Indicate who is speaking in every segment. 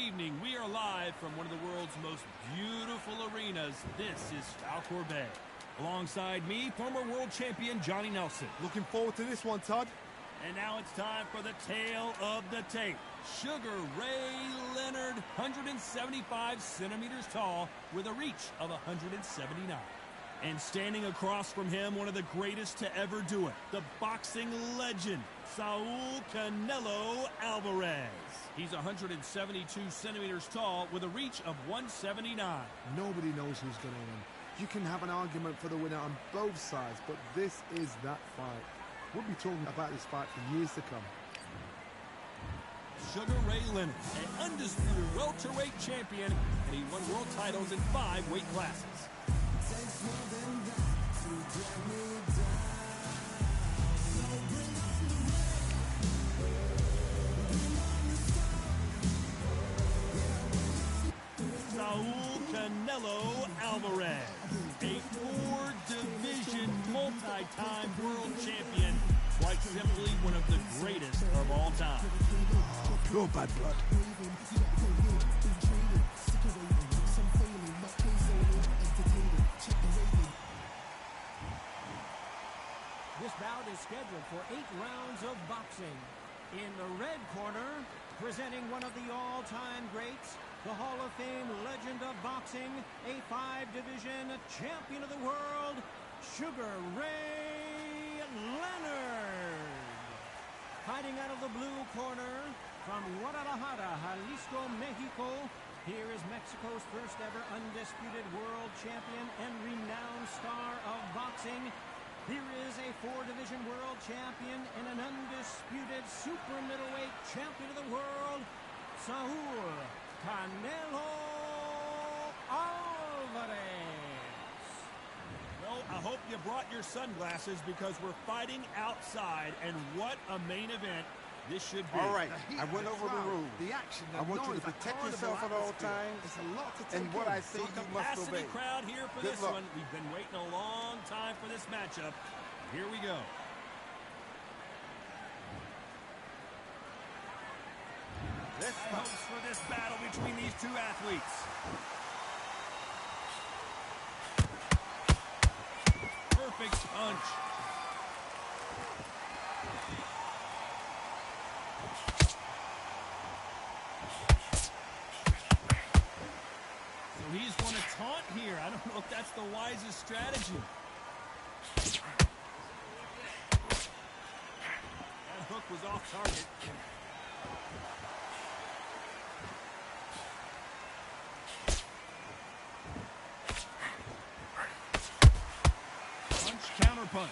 Speaker 1: evening. We are live from one of the world's most beautiful arenas. This is Falcor Bay. Alongside me, former world champion Johnny Nelson.
Speaker 2: Looking forward to this one, Todd.
Speaker 1: And now it's time for the tale of the tape. Sugar Ray Leonard, 175 centimeters tall with a reach of 179. And standing across from him, one of the greatest to ever do it, the boxing legend, Saul Canelo Alvarez. He's 172 centimeters tall with a reach of 179.
Speaker 2: Nobody knows who's going to win. You can have an argument for the winner on both sides, but this is that fight. We'll be talking about this fight for years to come.
Speaker 1: Sugar Ray Leonard, an undisputed welterweight champion, and he won world titles in 5 weight classes. Saul Canelo Alvarez, a 4-division multi-time world champion, quite simply one of the greatest of all time.
Speaker 2: Pure bad blood.
Speaker 3: This bout is scheduled for 8 rounds of boxing. In the red corner, presenting one of the all-time greats, the Hall of Fame legend of boxing, a 5-division champion of the world, Sugar Ray Leonard. Fighting out of the blue corner, from Guadalajara, Jalisco, Mexico, here is Mexico's first ever undisputed world champion and renowned star of boxing. Here is a 4-division world champion and an undisputed super middleweight champion of the world, Saul Canelo Alvarez.
Speaker 1: Well, I hope you brought your sunglasses because we're fighting outside, and what a main event this should be.
Speaker 4: All right, I went over the rules.
Speaker 2: The action,
Speaker 4: I want you to protect yourself at all times.
Speaker 2: It's a lot to take
Speaker 4: And what
Speaker 2: in.
Speaker 4: I say, you must
Speaker 1: Capacity
Speaker 4: obey.
Speaker 1: crowd here for
Speaker 4: Good
Speaker 1: this
Speaker 4: luck.
Speaker 1: one. We've been waiting a long time for this matchup. Here we go. Hopes for this battle between these two athletes. Perfect punch. So he's going to taunt here. I don't know if that's the wisest strategy. That hook was off target. Punch.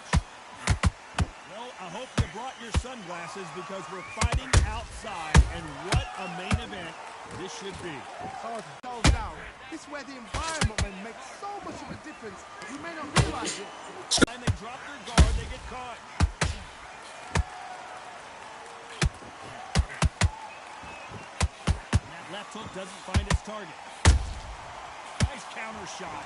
Speaker 1: Well, I hope you brought your sunglasses because we're fighting outside, and what a main event this should be.
Speaker 2: Toes down. This is where the environment makes so much of a difference. You may not realize it.
Speaker 1: Time they drop their guard, they get caught. And that left hook doesn't find its target. Nice counter shot.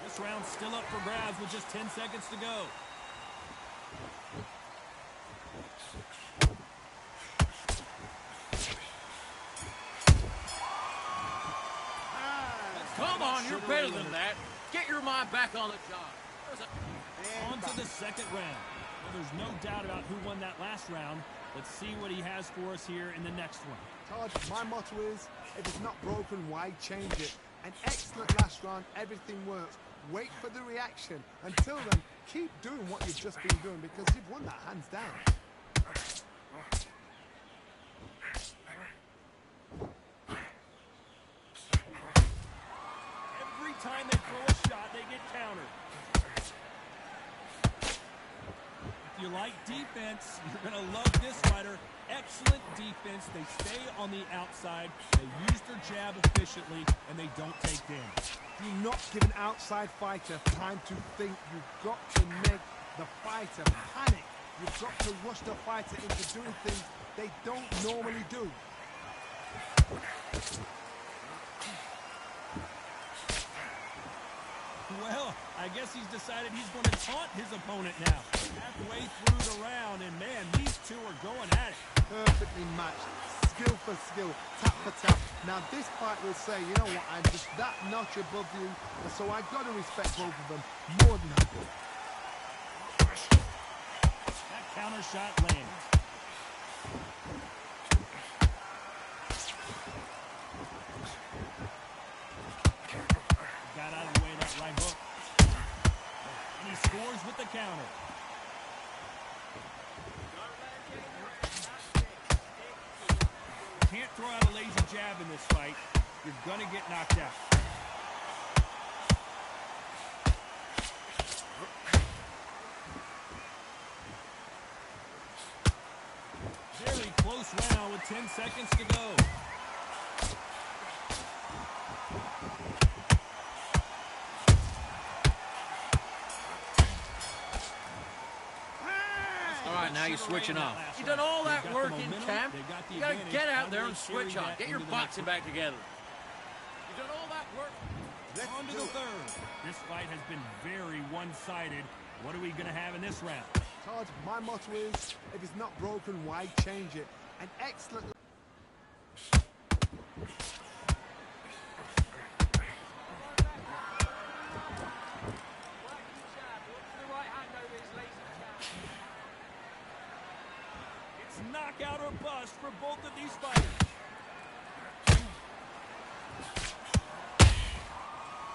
Speaker 1: This round's still up for grabs with just 10 seconds to go.
Speaker 5: Come on, you're better than that. Get your mind back on the job.
Speaker 1: On to the second round. Well, there's no doubt about who won that last round. Let's see what he has for us here in the next one.
Speaker 2: Todd, my motto is, if it's not broken, why change it? An excellent last round, everything works. Wait for the reaction. Until then, keep doing what you've just been doing because you've won that hands down.
Speaker 1: Every time they throw a shot, they get countered. If you like defense, you're going to love this fighter. Excellent defense. They stay on the outside. They use their jab efficiently, and they don't take damage.
Speaker 2: Do not give an outside fighter time to think. You've got to make the fighter panic. You've got to rush the fighter into doing things they don't normally do.
Speaker 1: Well, I guess he's decided he's going to taunt his opponent now. Halfway through the round, and man, these two are going at it.
Speaker 2: match, skill for skill, tap for tap. Now this fight will say, you know what, I'm just that notch above you, and so I've got to respect both of them more than that.
Speaker 1: That counter shot lands. Got out of the way of that right hook. And he scores with the counter. Can't throw out a lazy jab in this fight. You're gonna get knocked out. Very close round with 10 seconds to go.
Speaker 5: All right, now you're switching off. You've done all that work in camp. You got to get out there and switch on. Get your boxing back together. You've done all that work.
Speaker 1: On to the third. This fight has been very one-sided. What are we going to have in this round?
Speaker 2: Todd, my motto is, if it's not broken, why change it? An excellent...
Speaker 1: It's knockout or bust for both of these fighters.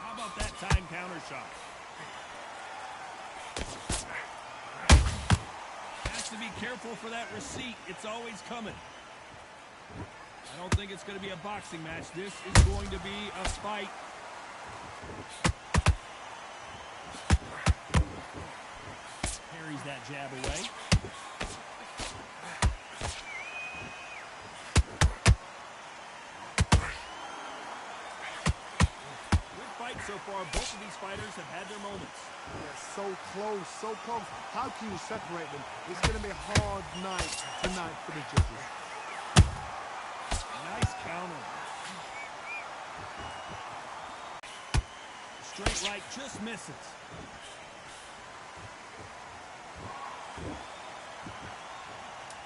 Speaker 1: How about that time counter shot? Has to be careful for that receipt. It's always coming. I don't think it's going to be a boxing match. This is going to be a fight. Parries that jab away. So far, both of these fighters have had their moments.
Speaker 2: Yeah, so close, so close. How can you separate them? It's going to be a hard night tonight for the judges.
Speaker 1: Nice counter. Straight right just misses.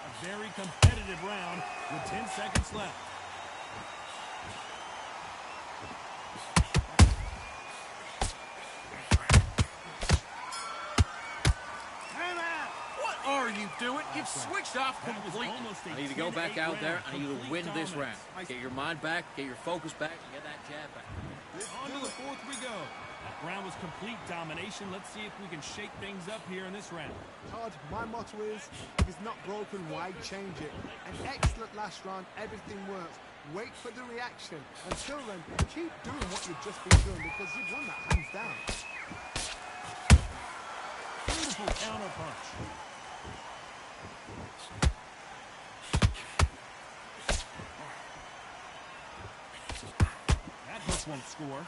Speaker 1: A very competitive round with 10 seconds left.
Speaker 5: What are you doing? You've switched off completely. I need to go back out there. I need you to win this round. Get your mind back, get your focus back, and get that jab back.
Speaker 1: On to the fourth we go. That round was complete domination. Let's see if we can shake things up here in this round.
Speaker 2: Todd, my motto is, if it's not broken, why change it? An excellent last round, everything works. Wait for the reaction. Until then, keep doing what you've just been doing because you've won that hands down.
Speaker 1: Beautiful counter punch. That hook won't score.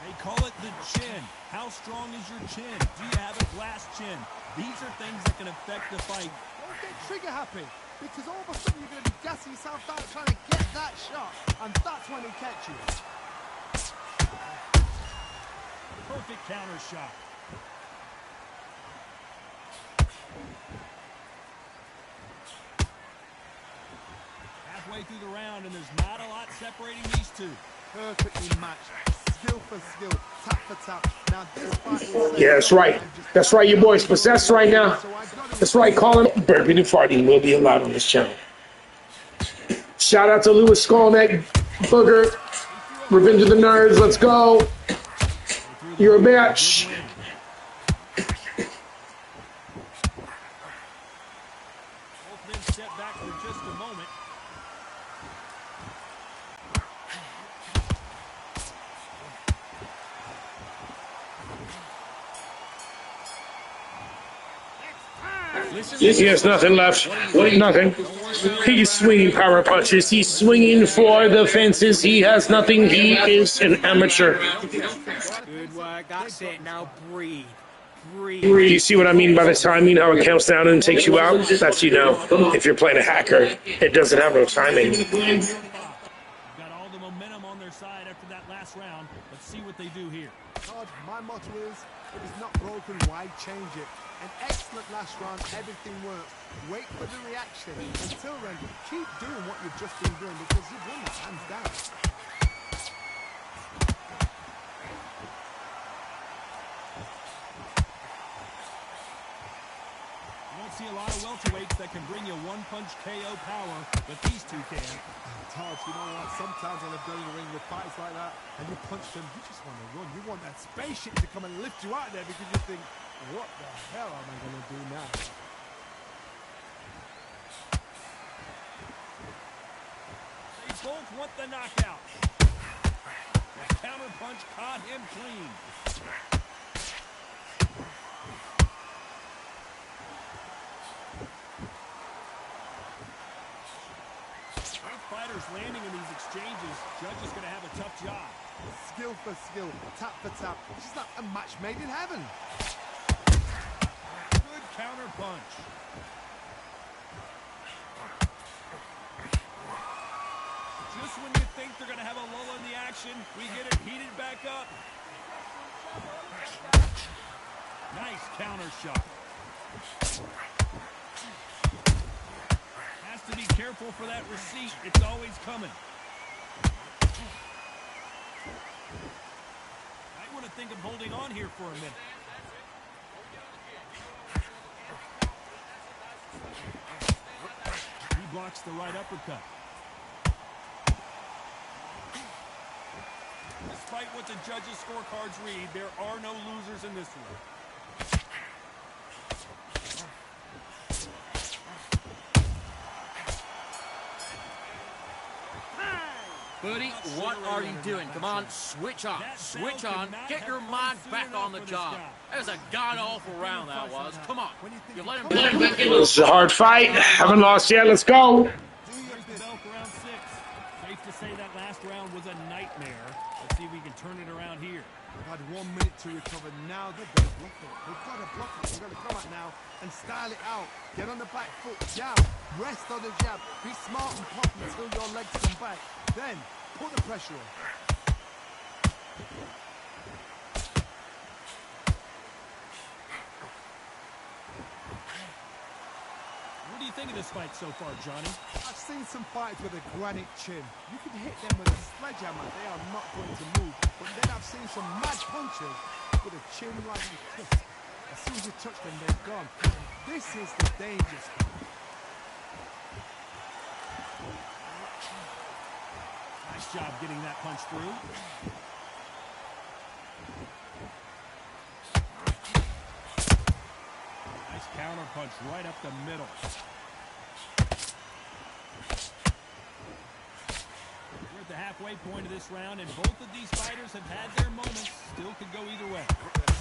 Speaker 1: They call it the chin. How strong is your chin? Do you have a glass chin? These are things that can affect the fight.
Speaker 2: Don't get trigger happy because all of a sudden you're going to be gassing yourself out trying to get that shot, and that's when he catches you.
Speaker 1: Perfect counter shot. Halfway through the round, and there's not a lot separating these two.
Speaker 2: Perfectly matched. Skill for skill, tap for tap. Now this fight will say,
Speaker 6: Yeah, that's right. That's right, your boy's possessed right now. That's right, Colin. Burping and farting will be allowed on this channel. Shout out to Lewis Skolnick, Booger, Revenge of the Nerds, let's go. You're a bitch.
Speaker 1: Both men step back for just a moment.
Speaker 6: He has nothing left. Nothing. He's swinging power punches. He's swinging for the fences. He has nothing. He is an amateur.
Speaker 4: Good work. That's it. Now breathe. Breathe.
Speaker 6: Do you see what I mean by the timing? How it counts down and takes you out? That's, you know, if you're playing a hacker, it doesn't have no timing.
Speaker 1: Got all the momentum on their side after that last round. Let's see what they do here.
Speaker 2: Todd, my motto is, If it's not broken, why change it? An excellent last round, everything works. Wait for the reaction. Until then, keep doing what you've just been doing because you've won that hands down.
Speaker 1: You don't see a lot of welterweights that can bring you one-punch KO power, but these two can.
Speaker 2: Todd, you know what? Sometimes when I've been in the ring with fights like that and you punch them, you just want to run. You want that spaceship to come and lift you out there because you think, what the hell am I going to do now?
Speaker 1: They both want the knockout. The counter punch caught him clean. Fighters landing in these exchanges, Judge is going to have a tough job.
Speaker 2: Skill for skill, tap for tap. It's just like a match made in heaven.
Speaker 1: Good counter punch. Just when you think they're going to have a lull in the action, we get it heated back up. Nice counter shot. To be careful for that receipt. It's always coming. Might want to think of holding on here for a minute. He blocks the right uppercut. Despite what the judges' scorecards read, there are no losers in this one.
Speaker 5: Buddy, what are you doing? Come on, switch on. Switch on. Get your mind back on the job. That was a god-awful round, that was. Come on. You let him back.
Speaker 6: This is a hard fight. Haven't lost yet. Let's go.
Speaker 1: Rings the bell for round 6. Safe to say that last round was a nightmare. Let's see if we can turn it around here.
Speaker 2: Had 1 minute to recover. Now they've got to block it. They've got to block it. They've got to come out now and style it out. Get on the back foot. Jab. Rest on the jab. Be smart and pop until your legs come back. Then put the pressure on.
Speaker 1: What do you think of this fight so far, Johnny?
Speaker 2: I've seen some fights with a granite chin. You can hit them with a sledgehammer. They are not going to move. But then I've seen some mad punches with a chin like this. As soon as you touch them, they're gone. This is the danger spot.
Speaker 1: Nice job getting that punch through. Nice counter punch right up the middle. We're at the halfway point of this round, and both of these fighters have had their moments. Still could go either way.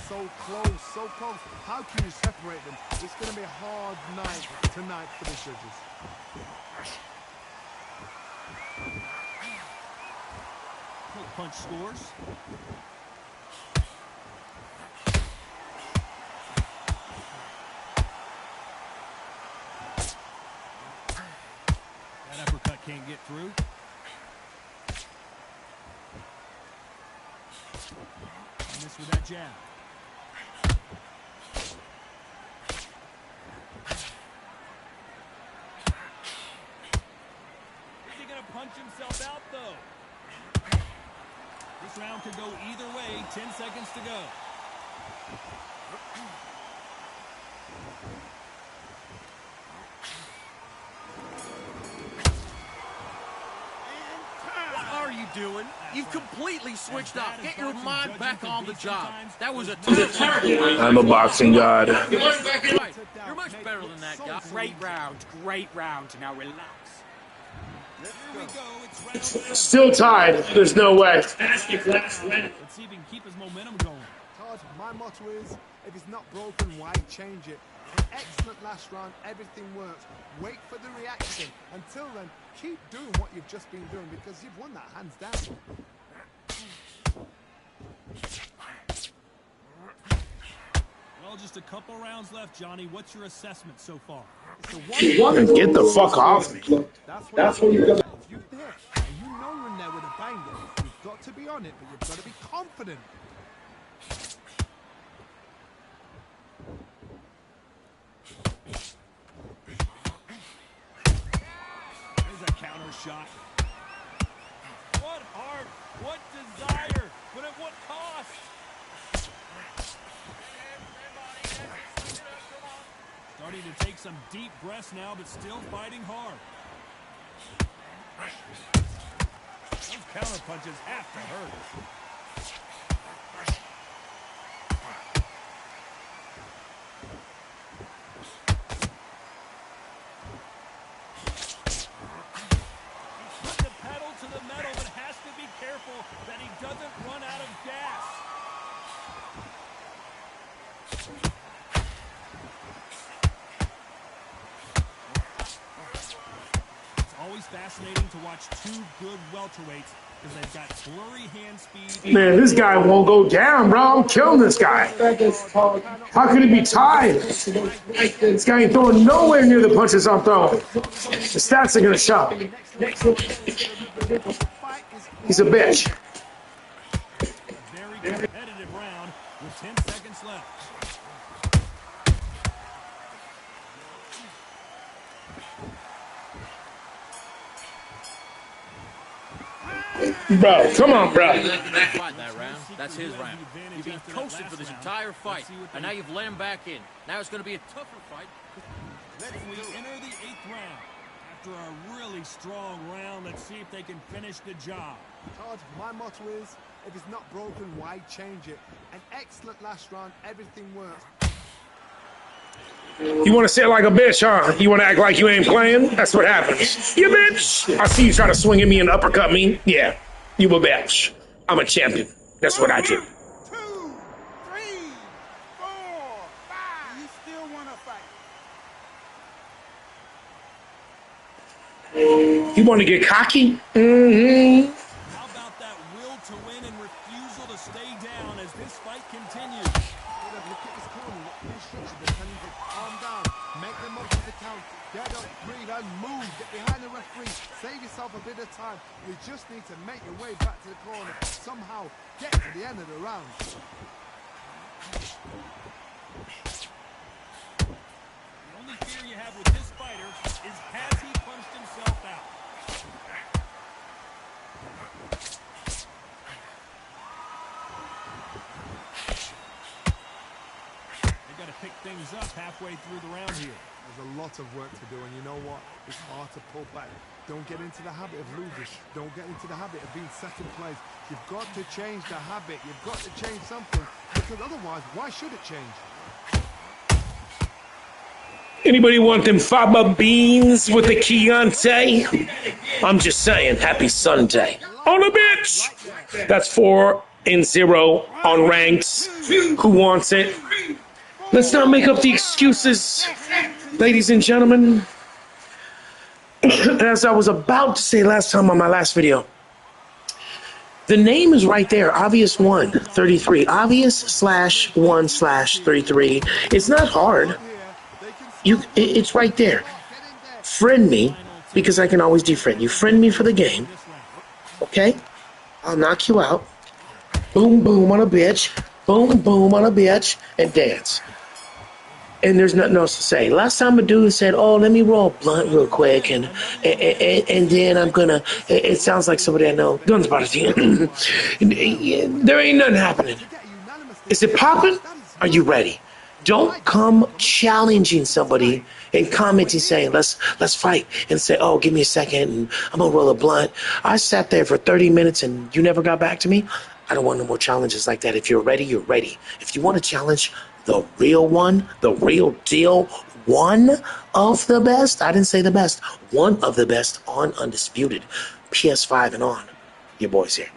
Speaker 2: So close, so close. How can you separate them? It's going to be a hard night tonight for the judges.
Speaker 1: Quick punch scores. That uppercut can't get through. And this with that jab. Is he going to punch himself out, though? This round could go either way. 10 seconds to go.
Speaker 5: What are you doing? You've completely switched off. Get your mind back on the job. That was a tough one.
Speaker 6: I'm a boxing god.
Speaker 5: You're much better than that guy.
Speaker 4: Great round. Great round. Now relax.
Speaker 1: Here we go. It's round 7.
Speaker 6: Still tied. There's no way.
Speaker 1: Let's see if he can keep his momentum going.
Speaker 2: Todd, my motto is, if it's not broken, why change it? An excellent last round, everything works. Wait for the reaction. Until then, keep doing what you've just been doing because you've won that hands down.
Speaker 1: Well, just a couple rounds left, Johnny. What's your assessment so far?
Speaker 6: Get the fuck off me. That's what you got.
Speaker 2: If you're there and you know you're in there with a banger, you've got to be on it, but you've got to be confident.
Speaker 1: shot. What heart, what desire, but at what cost? Starting to take some deep breaths now, but still fighting hard. Those counter punches have to hurt. Put the pedal to the metal, but has to be careful that he doesn't run out of gas. It's always fascinating to watch two good welterweights because they've got flurry hand speed.
Speaker 6: Man, this guy won't go down, bro. I'm killing this guy. How could he be tied? This guy ain't throwing nowhere near the punches I'm throwing. The stats are gonna show. He's a bitch.
Speaker 1: Very competitive round with 10 seconds left.
Speaker 6: Bro, come on, bro.
Speaker 5: Fight that round. That's his round. You've been coasted for this entire fight, and now you've let him back in. Now it's going to be a tougher fight.
Speaker 1: We enter the 8th round. After a really strong round, let's see if they can finish the job.
Speaker 2: Todd, my motto is, if it's not broken, why change it? An excellent last round, everything works.
Speaker 6: You want to sit like a bitch, huh? You want to act like you ain't playing? That's what happens. You bitch. I see you try to swing at me and uppercut me. Yeah, you a bitch. I'm a champion. That's what I do.
Speaker 2: 2, 3, 4, 5. You still want to fight?
Speaker 6: You want to get cocky? Mm-hmm.
Speaker 1: How about that will to win and refusal to stay down as this fight continues?
Speaker 2: Look at his corner. What instruction they're telling him to calm down. Make them up to the count. Get up, breathe, and move. Get behind the referee. Save yourself a bit of time. You just need to make your way back to the corner. Somehow get to the end of the round.
Speaker 1: The only fear you have with this fighter is has he punched himself out? They've got to pick things up halfway through the round here.
Speaker 2: There's a lot of work to do, and you know what? It's hard to pull back. Don't get into the habit of losing. Don't get into the habit of being second place. You've got to change the habit. You've got to change something, because otherwise, why should it change?
Speaker 6: Anybody want them faba beans with the Chianti? I'm just saying, happy Sunday. On a bitch! That's 4-0 on ranks. Who wants it? Let's not make up the excuses, ladies and gentlemen. As I was about to say last time on my last video, the name is right there, Obvious 133. Obvious/1/33. It's not hard. It's right there. Friend me, because I can always defriend you. Friend me for the game. Okay? I'll knock you out. Boom, boom on a bitch. Boom, boom on a bitch. And dance. And there's nothing else to say. Last time a dude said, oh, let me roll a blunt real quick, and then I'm gonna, it sounds like somebody I know, guns about it. There ain't nothing happening. Is it popping? Are you ready? Don't come challenging somebody and commenting saying, let's fight, and say, oh, give me a second, and I'm gonna roll a blunt. I sat there for 30 minutes and you never got back to me. I don't want no more challenges like that. If you're ready, you're ready. If you want to challenge the real one, the real deal, one of the best, I didn't say the best, one of the best on Undisputed, PS5 and on, your boy's here.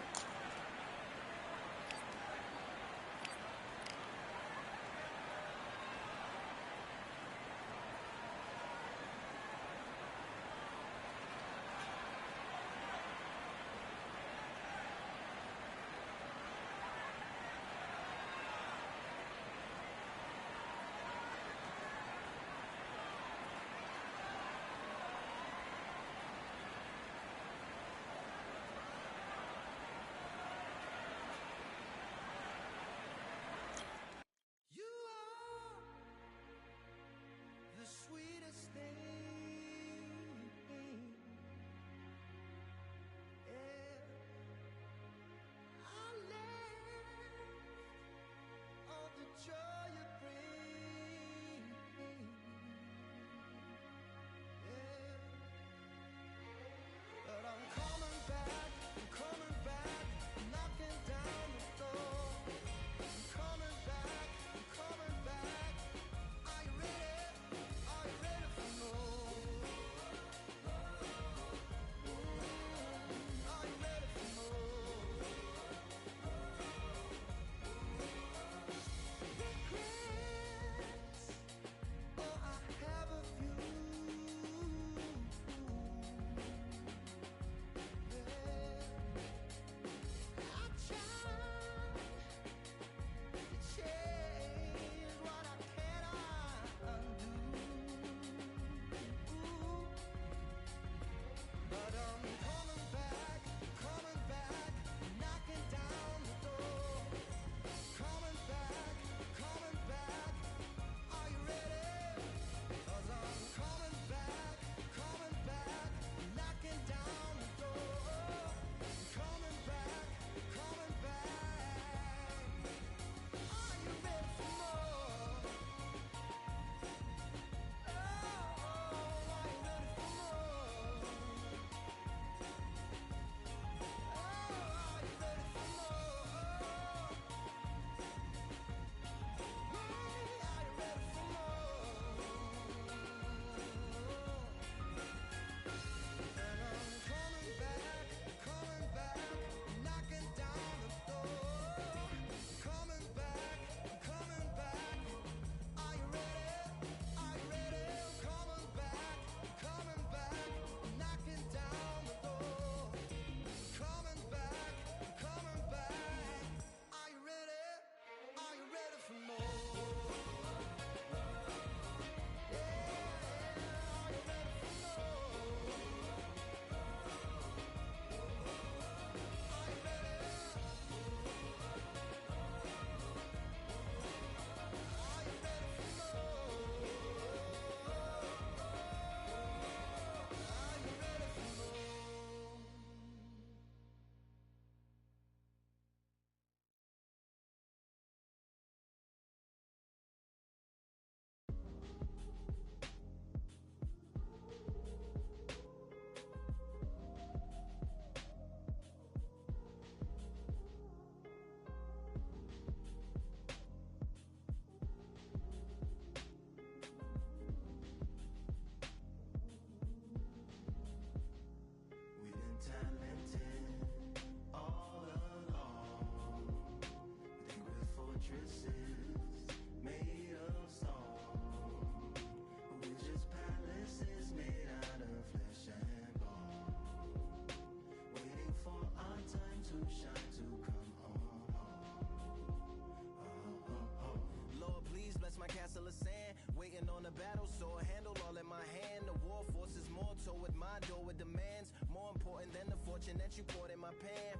Speaker 7: man, waiting on a battle sword, handle all in my hand. The war forces more toward my door with demands more important than the fortune that you poured in my pan.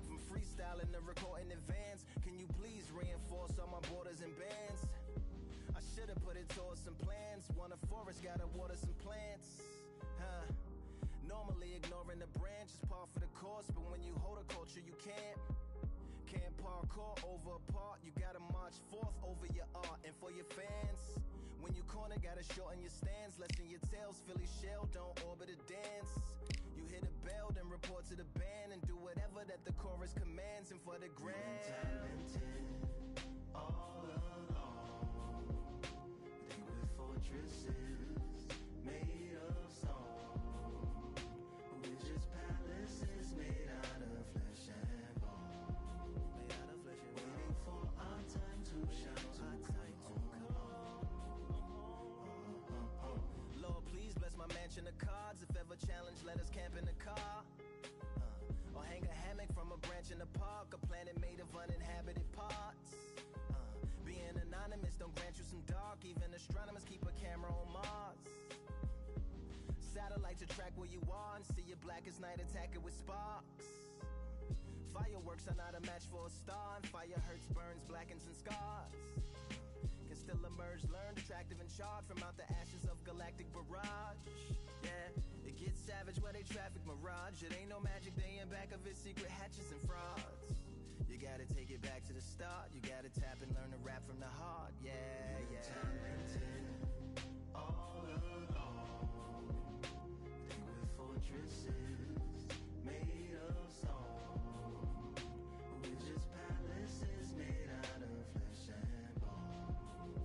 Speaker 7: From freestyling to recording advance, can you please reinforce all my borders and bands? I should've put it towards some plans. Want a forest, gotta water some plants. Normally ignoring the branch is par for the course, but when you hold a culture, you can't parkour over a part. You gotta march forth over your art. And for your fans, when you corner, gotta shorten your stance. Lessen your tails, Philly shell, don't orbit a dance. You hit a bell, then report to the band and do whatever that the chorus commands. And for the grand, talented all along. They were fortresses made of stone. We're just palaces made out of flesh and bone. Made out of flesh and bone. Waiting for our time to shine, our time to come on. Lord, please bless my mansion of cards. If ever challenged, let us camp in the car. Or hang a hammock from a branch in the park. A planet made of uninhabited parts. Being anonymous don't grant you some dark. Even astronomers keep a camera on Mars. Satellite to track where you are and see your blackest night, attack it with sparks. Fireworks are not a match for a star, and fire hurts, burns, blackens, and scars. Can still emerge, learned, attractive, and charred from out the ashes of galactic barrage. Yeah, it gets savage where they traffic mirage. It ain't no magic day in back of it, secret hatches and frauds. You gotta take it back to the start. You gotta tap and learn to rap from the heart. Yeah, yeah. Talented all along. They were fortresses made of stone. We're just palaces made out of flesh and bone.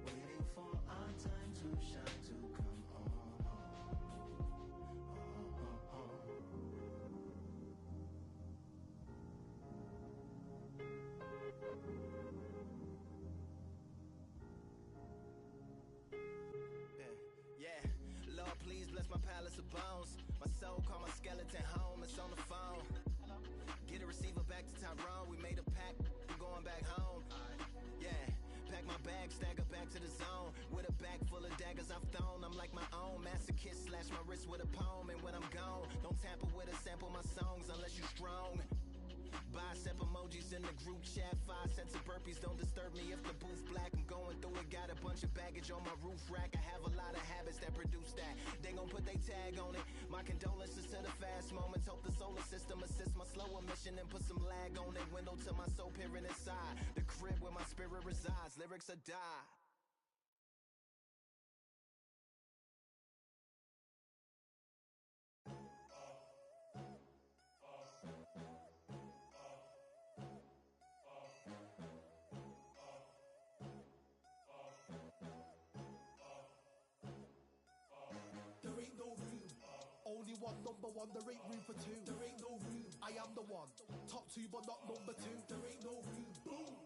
Speaker 7: Waiting for our time to shine, to come on. Yeah, Lord, please bless my palace of bones. My soul call my skeleton home, it's on the phone. Get a receiver back to Tyrone. We made a pact, I'm going back home. Yeah, pack my bag, stagger back to the zone. With a bag full of daggers I've thrown. I'm like my own masochist, slash my wrist with a poem. And when I'm gone, don't tamper with or sample my songs unless you strong. Bicep emojis in the group chat, 5 sets of burpees, don't disturb me if the booth black. I'm going through it, got a bunch of baggage on my roof rack. I have a lot of habits that produce that. They gon' put they tag on it. My condolences to the fast moments. Hope the solar system assists my slower mission and put some lag on it. Window to my soul peering inside the crib where my spirit resides. Lyrics are die.
Speaker 8: There ain't no room. Only one number one, there ain't room for two. There ain't no room. I am the one. Top two, but not number two. There ain't no room. Boom.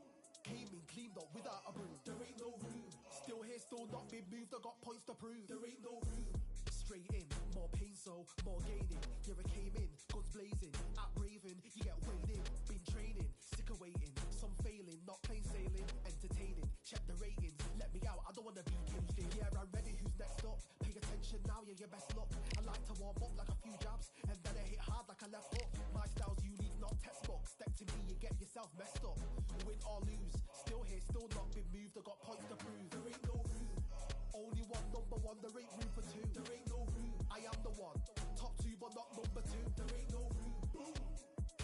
Speaker 8: Came in, cleaned up without a broom. There ain't no room. Still here, still not been moved. I got points to prove. There ain't no room. Straight in, more pain, so more gaining. Yeah, I came in, guns blazing. At Raven, you get weighed in. Been training, sick of waiting. Some failing, not plain sailing. Entertaining, check the ratings. Let me out, I don't wanna be caged in. Yeah, I'm ready, who's next up? Pay attention now, yeah, your best luck. I like to warm up like a few jabs, and then I hit hard like a left hook. My style's unique, not textbook. Step to me, you get yourself messed up. Win or lose, still here, still not been moved. I got points to prove. There ain't no room. Only one number one, there ain't room for two. There ain't no room. I am the one. Top two, but not number two. There ain't no room. Boom.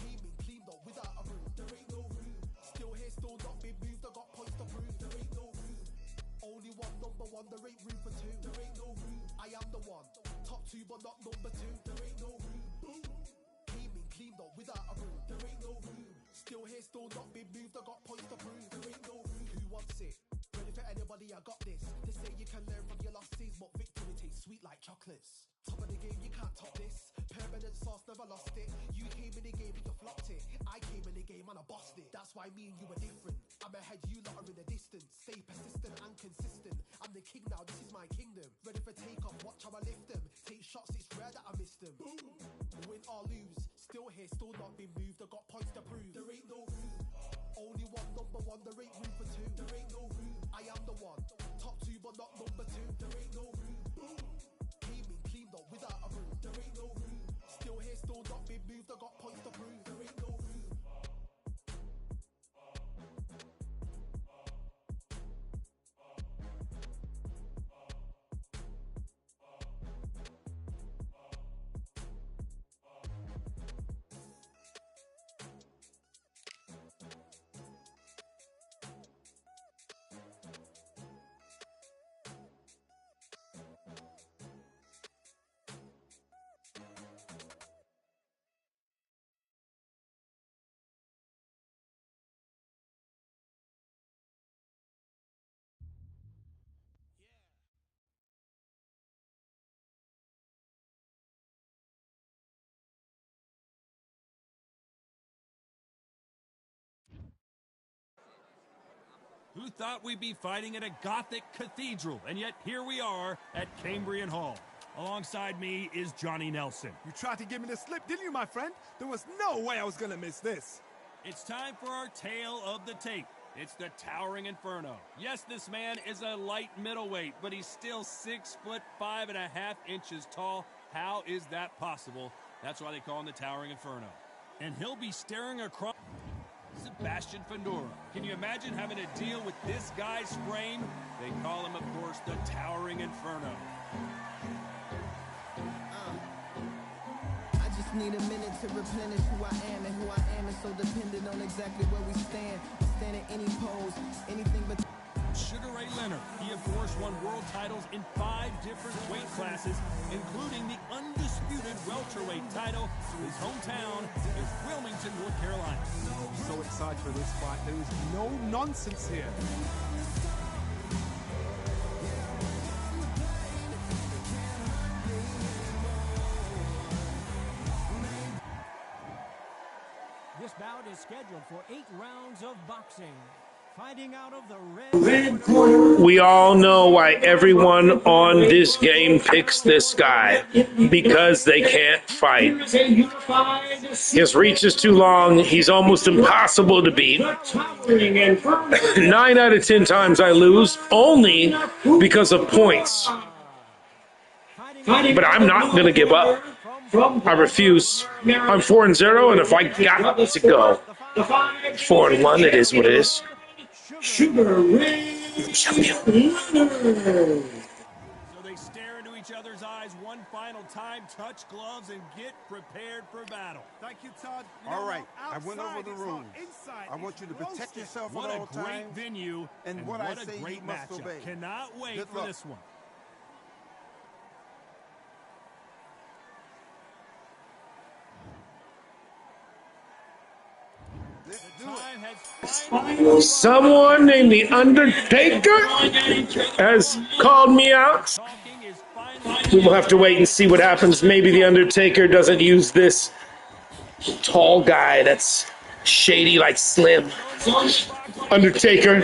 Speaker 8: Came in, cleaned up without a broom. There ain't no room. Still here, still not been moved. I got points to prove. There ain't no room. Only one number one, there ain't room for two. There ain't no room. I am the one. Top two, but not number two. There ain't no room. Boom. Came in, cleaned up without a broom. There ain't no room. Still here, still not been moved. I got points to prove. There ain't no room. Who wants it? Ready for anybody, I got this. They say you can learn from your losses, but victory tastes sweet like chocolates. Top of the game, you can't top this. Permanent sauce, never lost it. You came in the game, you flopped it. I came in the game and I bossed it. That's why me and you are different. I'm ahead, you lot are in the distance. Stay persistent and consistent. I'm the king now, this is my kingdom. Ready for takeoff, watch how I lift them. Take shots, it's rare that I miss them. Boom. Win or lose, still here, still not been moved. I got points to prove. There ain't no room. Only one number one, there ain't room for two. There ain't no room. I am the one. no not big moves, I got points to prove. There ain't no room.
Speaker 1: Who thought we'd be fighting at a Gothic cathedral? And yet here we are at Cambrian Hall. Alongside me is Johnny Nelson.
Speaker 2: You tried to give me the slip, didn't you, my friend? There was no way I was going to miss this.
Speaker 1: It's time for our tale of the tape. It's the Towering Inferno. Yes, this man is a light middleweight, but he's still 6 foot 5.5 inches tall. How is that possible? That's why they call him the Towering Inferno. And he'll be staring across Sebastian Fundora. Can you imagine having to deal with this guy's frame? They call him, of course, the Towering Inferno.
Speaker 7: I just need a minute to replenish who I am, and who I am is so dependent on exactly where we stand. Stand in any pose, anything but
Speaker 1: Sugar Ray Leonard. He, of course, won world titles in 5 different weight classes, including the undisputed welterweight title. His hometown is Wilmington, North Carolina.
Speaker 2: I'm so excited for this fight. There is no nonsense here.
Speaker 3: This bout is scheduled for 8 rounds of boxing. Fighting out of the red corner.
Speaker 6: We all know why everyone on this game picks this guy. Because they can't fight. His reach is too long. He's almost impossible to beat. 9 out of 10 times I lose, only because of points. But I'm not going to give up. I refuse. I'm 4-0, and if I got to go 4-1, it is what it is.
Speaker 3: Sugar Ray Leonard.
Speaker 1: So they stare into each other's eyes one final time, touch gloves, and get prepared for battle.
Speaker 2: Thank you, Todd.
Speaker 9: All right, I went over the rules. I want you to protect yourself at all
Speaker 1: What a great
Speaker 9: times.
Speaker 1: venue, and
Speaker 9: what
Speaker 1: what
Speaker 9: I
Speaker 1: a
Speaker 9: say,
Speaker 1: great
Speaker 9: you must
Speaker 1: matchup.
Speaker 9: obey.
Speaker 1: Cannot wait
Speaker 9: Good
Speaker 1: for
Speaker 9: luck.
Speaker 1: this one.
Speaker 9: Let's
Speaker 1: The
Speaker 9: do it.
Speaker 1: time has finally
Speaker 6: Someone named The Undertaker has called me out.
Speaker 1: talking is finally.
Speaker 6: We will have to wait and see what happens. Maybe The Undertaker doesn't use this tall guy that's shady like Slim. Undertaker,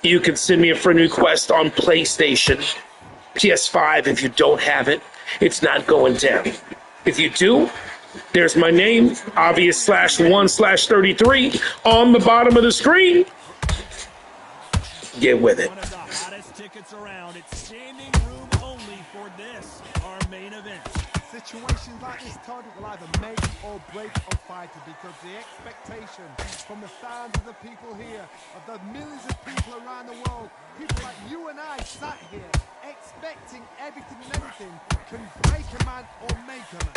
Speaker 6: you can send me a friend request on PlayStation. PS5, if you don't have it, it's not going down. If you do, there's my name, obvious/1/33 on the bottom of the screen. Get with it.
Speaker 1: One of the hottest tickets around. It's standing room only for this, our main event.
Speaker 2: Situations like this, Todd, will either make or break a fighter, because the expectation from the fans of the people here, of the millions of people around the world, people like you and I sat here expecting everything and anything, can break a man or make a man.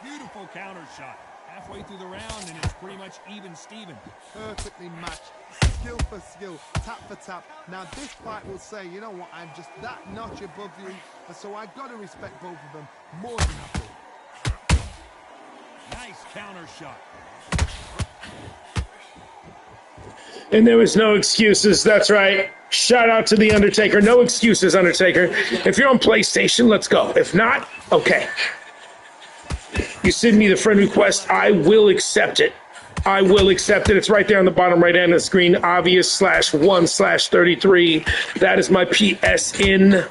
Speaker 1: Beautiful counter shot. Halfway through the round, and it's pretty much even Steven.
Speaker 2: Perfectly matched, skill for skill, tap for tap. Now this fight will say, you know what, I'm just that notch above you, and so I've got to respect both of them more than I do.
Speaker 1: Nice counter shot.
Speaker 6: And there was no excuses. That's right. Shout out to The Undertaker. No excuses, Undertaker. If you're on PlayStation, let's go. If not, okay. You send me the friend request, I will accept it. I will accept it. It's right there on the bottom right hand of the screen, obvious/1/33. That is my PSN.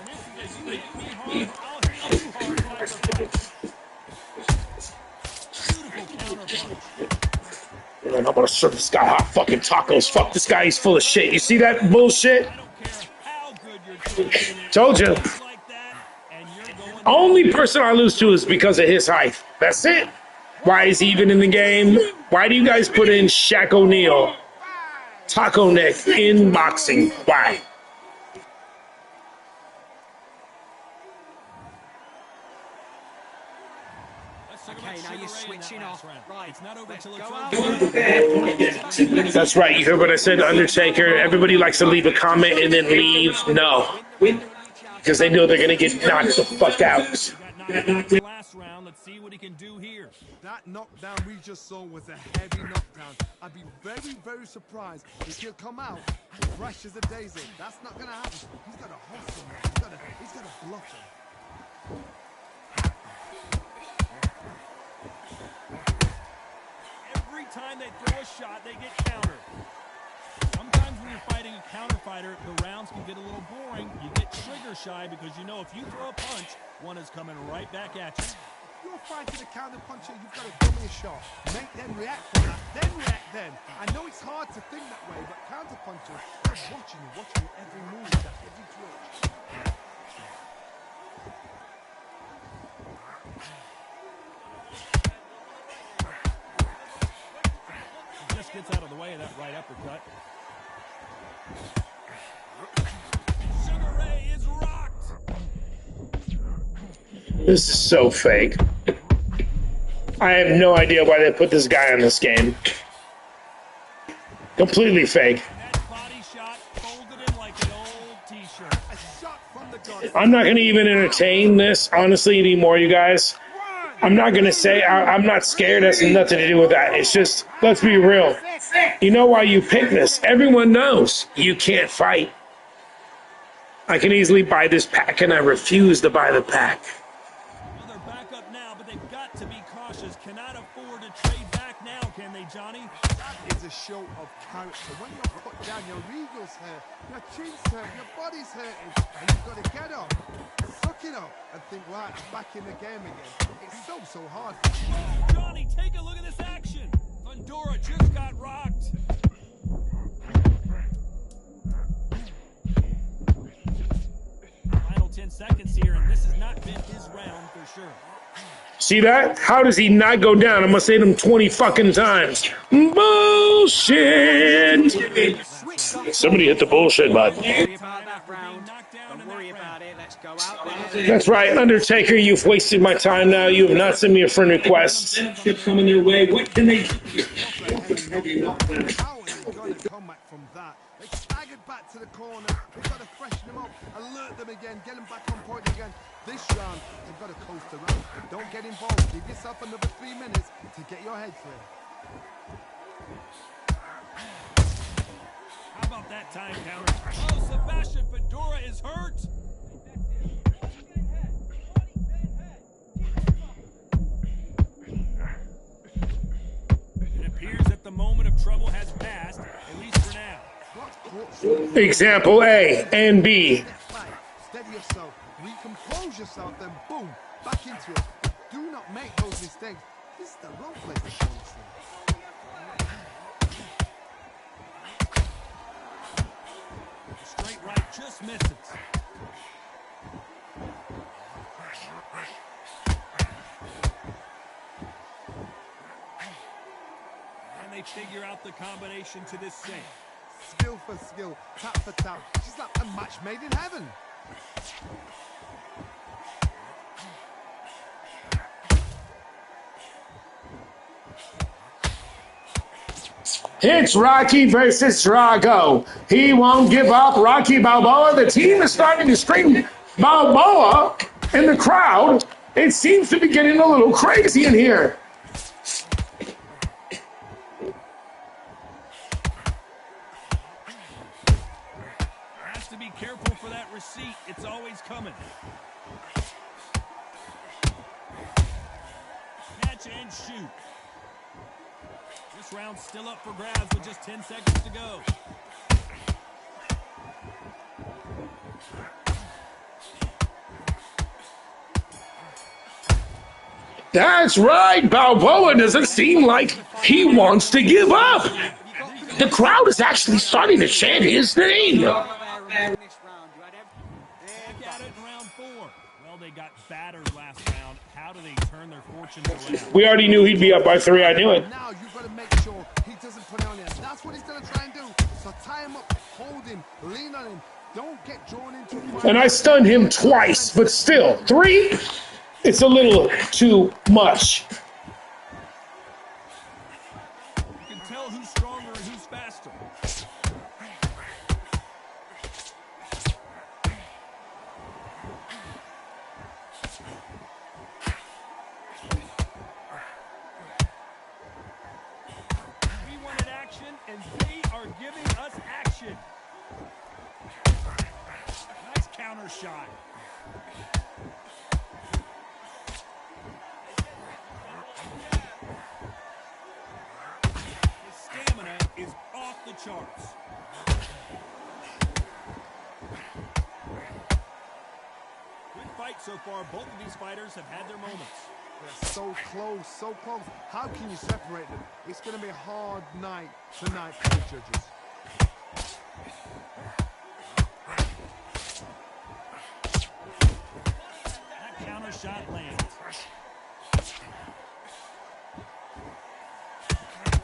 Speaker 6: And I'm gonna serve this guy hot fucking tacos. Fuck this guy, he's full of shit. You see that bullshit?
Speaker 1: I don't care how good you're doing it.
Speaker 6: Told you.
Speaker 1: Like that, and you're going
Speaker 6: Only person I lose to is because of his height. That's it. Why is he even in the game? Why do you guys put in Shaq O'Neal, Taco Nick in boxing? Why?
Speaker 4: Okay, now you're switching off. Right, let's go out.
Speaker 6: That's right. You heard what I said, Undertaker. Everybody likes to leave a comment and then leave. No. Because they know they're going to get knocked the fuck out.
Speaker 1: Last round, let's see what he can do here.
Speaker 2: That knockdown we just saw was a heavy knockdown. I'd be very, very surprised if he'll come out fresh as a daisy. That's not going to happen. He's got to hustle, man. He's got to bluff him.
Speaker 1: Every time they throw a shot, they get countered. Sometimes when you're fighting a counter fighter, the rounds can get a little boring. You get trigger shy because you know if you throw a punch, one is coming right back at you.
Speaker 2: You're fighting a counter puncher, you've got to throw me a shot. Make them react from that, then react then. I know it's hard to think that way, but counter punchers are watching you every move, every twitch.
Speaker 1: Just gets out of the way of that right uppercut. Sugar Ray is rocked.
Speaker 6: This is so fake. I have no idea why they put this guy in this game. Completely fake.
Speaker 1: That body shot folded in like an old t-shirt.
Speaker 2: A shot from the gun.
Speaker 6: I'm not going to even entertain this, honestly, anymore, you guys. I'm not going to say I'm not scared. That's nothing to do with that. It's just, let's be real. You know why you pick this. Everyone knows you can't fight. I can easily buy this pack, and I refuse to buy the pack.
Speaker 1: Well, they're back up now, but they've got to be cautious. Cannot afford to trade back now, can they, Johnny?
Speaker 2: That is a show of character. When you're put down, your eagle's hurt, your chin's hurt, your body's hurting, and you've got to get up, suck it up, and think, right, I'm back in the game again. It's so hard.
Speaker 1: Oh, Johnny, take a look at this action. Fundora just got rocked. Final 10 seconds here, and this has not been his round for sure.
Speaker 6: See that? How does he not go down? I must say them 20 fucking times. Bullshit! Somebody hit the bullshit button.
Speaker 4: Don't worry about that round. Don't worry about it. Let's go out there.
Speaker 6: That's right, Undertaker, you've wasted my time now. You have not sent me a friend request.
Speaker 2: Coming your way. What can they do? How are they going to come back from that? They staggered back to the corner. They've got to freshen them up, alert them again, get them back on point again. This round, they've got to coast around. Don't get involved. Give yourself another 3 minutes to get your head clear.
Speaker 1: How about that time counter? Oh, Sebastian Fedora is hurt. It appears that the moment of trouble has passed, at least for now.
Speaker 6: Example A and B.
Speaker 2: Steady yourself, recompose yourself, then boom, back into it. Do not make those mistakes. This is the wrong place to show this thing.
Speaker 1: Straight right just misses. And they figure out the combination to this sink.
Speaker 2: Skill for skill, tap for tap. She's like a match made in heaven.
Speaker 6: It's Rocky versus Drago. He won't give up. Rocky Balboa. The team is starting to scream Balboa in the crowd. It seems to be getting a little crazy in here.
Speaker 1: Has to be careful for that receipt. It's always coming. Catch and shoot. This round's still up for grabs with just 10 seconds to go.
Speaker 6: That's right. Balboa doesn't seem like he wants to give up. The crowd is actually starting to chant his name.
Speaker 1: Back at it in round 4. Well, they they got battered last round. How do they turn their fortunes around?
Speaker 6: We already knew he'd be up by 3. I knew it.
Speaker 2: Now you've got to make sure he doesn't put it on you. That's what he's going to try and do. So tie him up, hold him, lean on him. Don't get drawn into a fight.
Speaker 6: And I stunned him twice, but still, 3? It's a little too much.
Speaker 1: You can tell who's stronger and who's faster. We wanted action, and they are giving us action. Nice counter shot. His stamina is off the charts. Good fight so far. Both of these fighters have had their moments.
Speaker 2: They're so close, so close. How can you separate them? It's going to be a hard night tonight for the judges.
Speaker 1: That counter shot lands.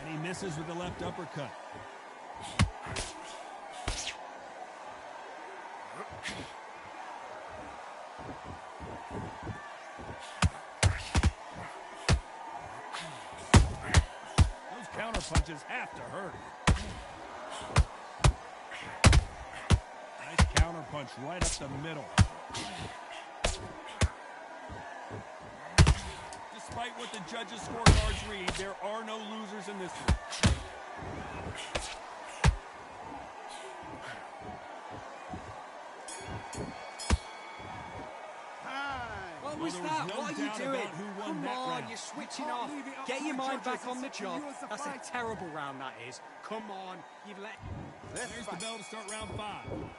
Speaker 1: And he misses with the left uppercut. Those counter punches have to hurt. Nice counter punch right up the middle. Despite what the judges' scorecards read, there are no losers in this one.
Speaker 4: What was that? What are you doing? Come on, you're switching off. Get your mind back on the job. That's a terrible round, that is. Come on, you've let...
Speaker 1: There's the bell to start round 5.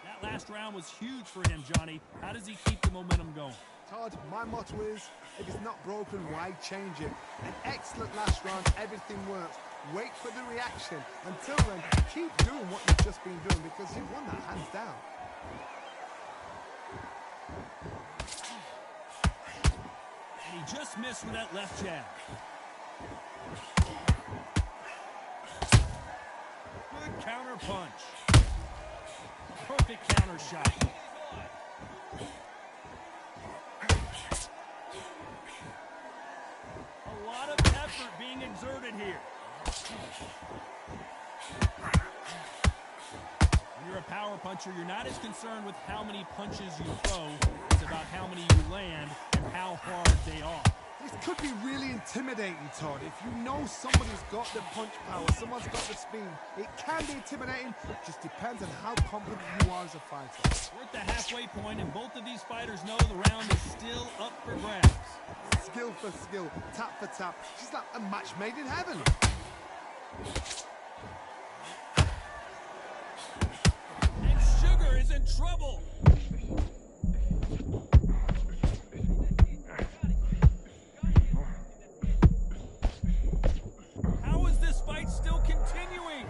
Speaker 1: That last round was huge for him, Johnny. How does he keep the momentum going?
Speaker 2: Todd, my motto is, if it's not broken, why change it? An excellent last round, everything works. Wait for the reaction. Until then, keep doing what you've just been doing because you've won that hands down.
Speaker 1: And he just missed with that left jab. Good counter punch. Perfect counter shot. A lot of effort being exerted here. When you're a power puncher, you're not as concerned with how many punches you throw. It's about how many you land and how hard they are.
Speaker 2: This could be really intimidating, Todd. If you know somebody's got the punch power, someone's got the speed, it can be intimidating. It just depends on how confident you are as a fighter.
Speaker 1: We're at the halfway point, and both of these fighters know the round is still up for grabs.
Speaker 2: Skill for skill, tap for tap, just like a match made in heaven.
Speaker 1: And Sugar is in trouble. How is this fight still continuing?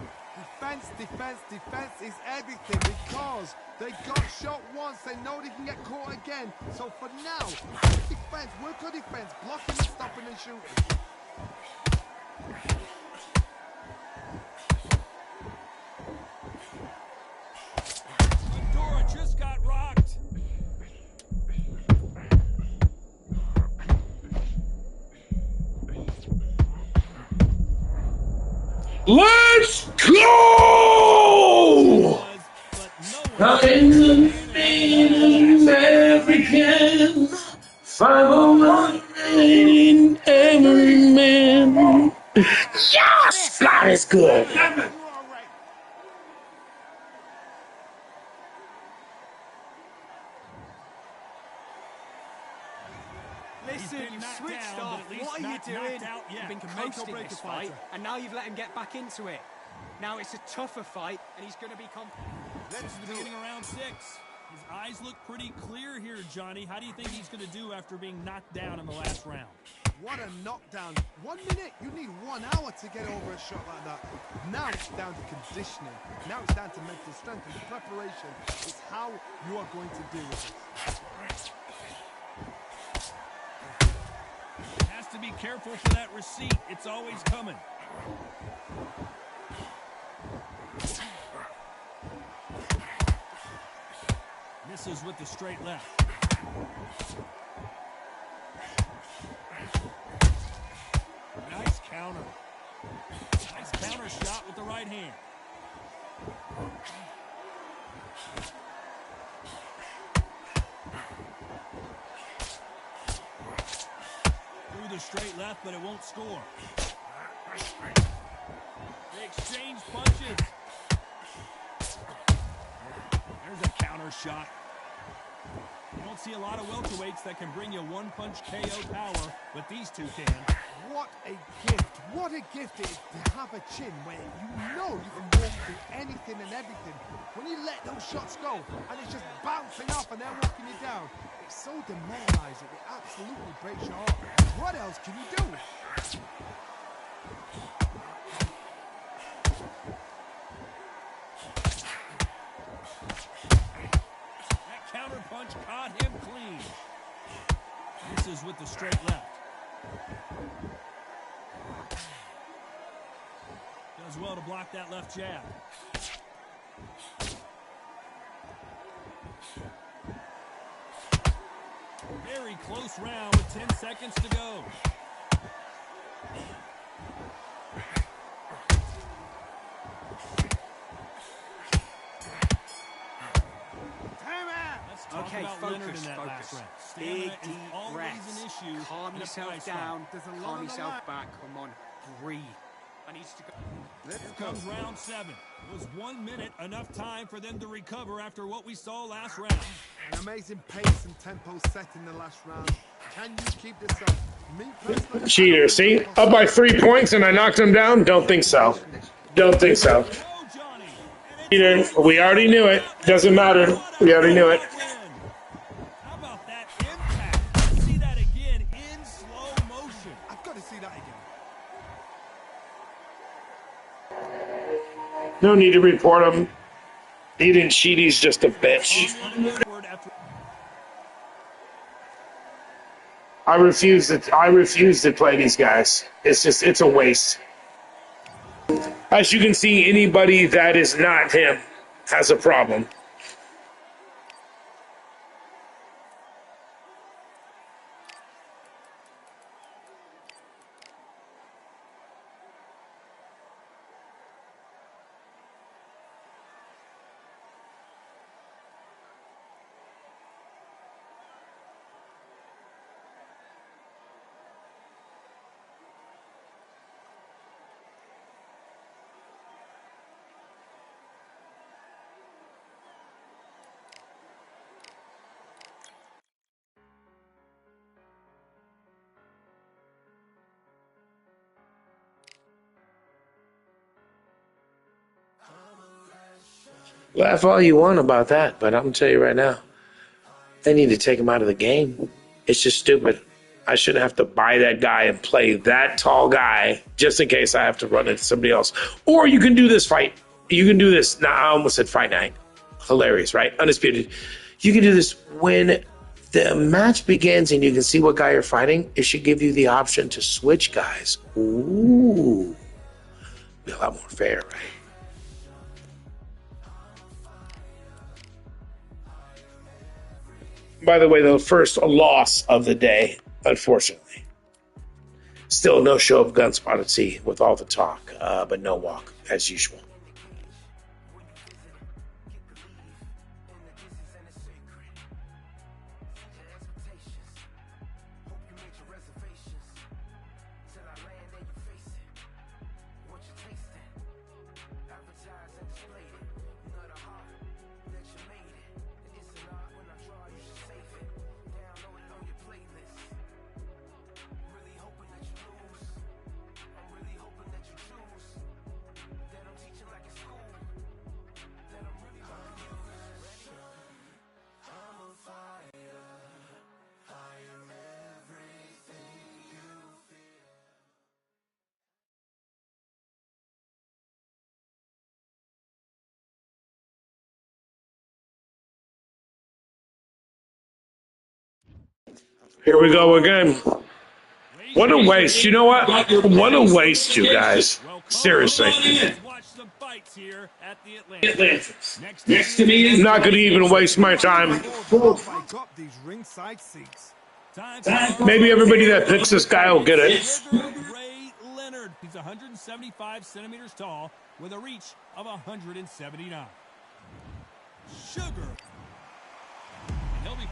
Speaker 2: Defense is everything because they got shot once, they know they can get caught again. So for now, defense, work on defense, blocking and stopping and shooting.
Speaker 1: Dora just got rocked.
Speaker 6: Let's go! I'm an American 501 in every man. Yes! That is good.
Speaker 4: Listen, you've switched off. What are you doing? You've been coasting this fight, and now you've let him get back into it. Now it's a tougher fight, and he's going to be confident.
Speaker 1: This is the beginning of round 6. His eyes look pretty clear here, Johnny. How do you think he's going to do after being knocked down in the last round?
Speaker 2: What a knockdown. 1 minute, you need 1 hour to get over a shot like that. Now it's down to conditioning. Now it's down to mental strength and preparation. It's how you are going to deal with it.
Speaker 1: to be careful for that receipt. It's always coming. Misses with the straight left. Nice counter. Nice counter shot with the right hand. Through the straight left, but it won't score. They exchange punches. There's a counter shot. You don't see a lot of welterweights that can bring you one-punch KO power, but these two can.
Speaker 2: What a gift. What a gift it is to have a chin where you know you can walk through anything and everything. When you let those shots go and it's just bouncing off and they're walking you down, it's so demoralizing. It absolutely breaks your heart. What else can you do?
Speaker 1: That counter punch caught him clean. Misses with the straight left. Does well to block that left jab. Very close round with 10 seconds to go.
Speaker 4: Okay, focus. Big, deep breaths. Calm yourself down. Calm yourself back. Come on. Breathe. I need to go.
Speaker 1: Here comes round 7. Was 1 minute enough time for them to recover after what we saw last round?
Speaker 2: An amazing pace and tempo set in the last round. Can you keep this up? Me personally,
Speaker 6: Cheater, see? Up by 3 points and I knocked him down? Don't think so. Don't think so. Cheater, we already knew it. Doesn't matter. We already knew it.
Speaker 1: How about that impact? Let's see that again in slow motion.
Speaker 2: I've got to see that again.
Speaker 6: No need to report him. He didn't cheat. He's just a bitch. I refuse to play these guys. It's a waste. As you can see, anybody that is not him has a problem. Laugh all you want about that, but I'm going to tell you right now, they need to take him out of the game. It's just stupid. I shouldn't have to buy that guy and play that tall guy just in case I have to run into somebody else. Or you can do this fight. You can do this. Now, I almost said fight night. Hilarious, right? Undisputed. You can do this when the match begins and you can see what guy you're fighting. It should give you the option to switch guys. Ooh. Be a lot more fair, right? By the way, the first loss of the day, unfortunately. Still no show of Gunspot at Sea with all the talk, but no walk, as usual. Here we go again. What a waste. You know what? What a waste, you guys. Seriously.
Speaker 1: Next to me
Speaker 6: I'm not going to even waste my time. Maybe everybody that picks this guy will get it.
Speaker 1: Ray Leonard. He's 175 centimeters tall with a reach of 179. Sugar. And he'll be...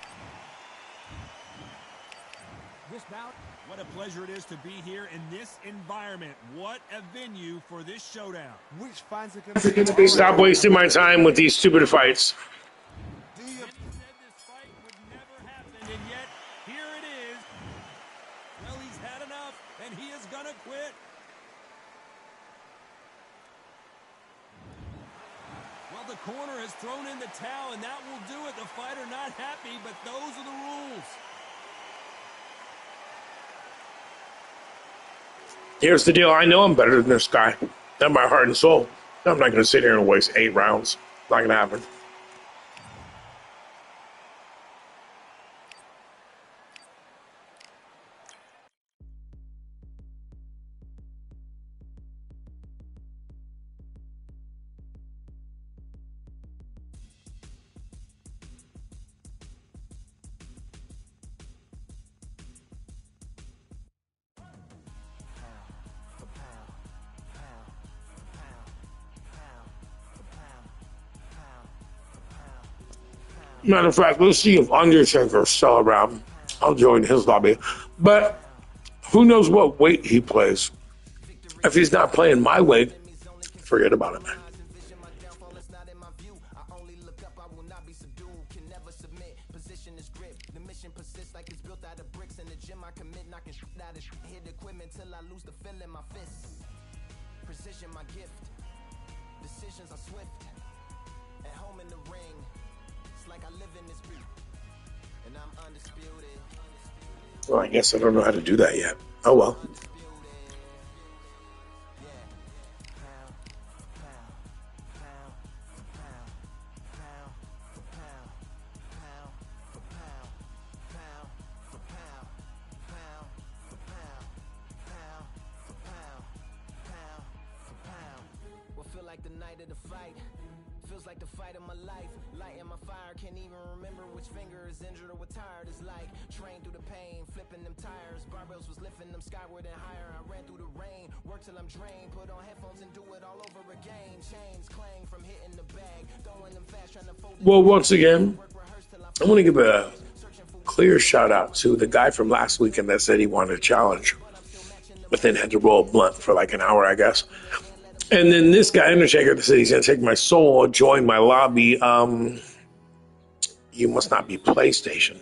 Speaker 3: This bout.
Speaker 1: What a pleasure it is to be here in this environment. What a venue for this showdown.
Speaker 2: Which fans are going to
Speaker 6: Stop wasting my time with these stupid fights.
Speaker 1: Many said this fight would never happen, and yet here it is. Well, he's had enough, and he is gonna quit. Well, the corner has thrown in the towel, and that will do it. The fighter not happy, but those are the rules.
Speaker 6: Here's the deal. I know I'm better than this guy. In my heart and soul. I'm not going to sit here and waste 8 rounds. Not going to happen. Matter of fact, let's see if Undertaker's still around. I'll join his lobby. But who knows what weight he plays? If he's not playing my weight, forget about it.
Speaker 7: Precision my gift. Decisions are swift. At home in the ring. It's like I live in this beat. And I'm undisputed.
Speaker 6: Well, I guess I don't know how to do that yet. Oh well.
Speaker 7: The night of the fight feels like the fight of my life. Lighting my fire, can't even remember which finger is injured or what tired is like. Train through the pain, flipping them tires. Barbells was lifting them skyward and higher. I ran through the rain, work till I'm drained. Put on headphones and do it all over again. Chains clang from hitting the bag, throwing them fast, trying to fold.
Speaker 6: Well, once again, I want to give a clear shout out to the guy from last weekend that said he wanted a challenge, but then had to roll a blunt for like an hour, I guess. And then this guy, Undertaker, that said he's going to take my soul or join my lobby. You must not be PlayStation.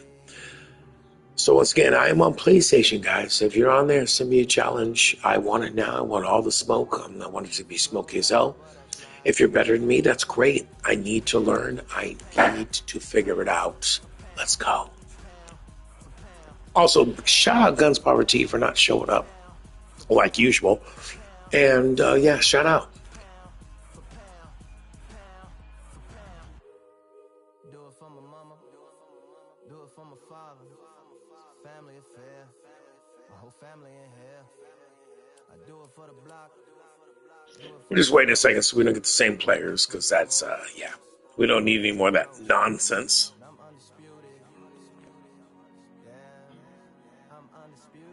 Speaker 6: So once again, I am on PlayStation, guys. If you're on there, send me a challenge. I want it now. I want all the smoke. I want it to be smoky as hell. If you're better than me, that's great. I need to learn. I need to figure it out. Let's go. Also, shout out Guns Power T for not showing up like usual. And, yeah, shout out.
Speaker 7: Do it for my mama. Do it for my father. Family affair. My whole family in here. I do it for the block.
Speaker 6: We're just waiting a second so we don't get the same players, because that's, yeah. We don't need any more of that nonsense.
Speaker 7: I'm undisputed. Yeah. I'm undisputed.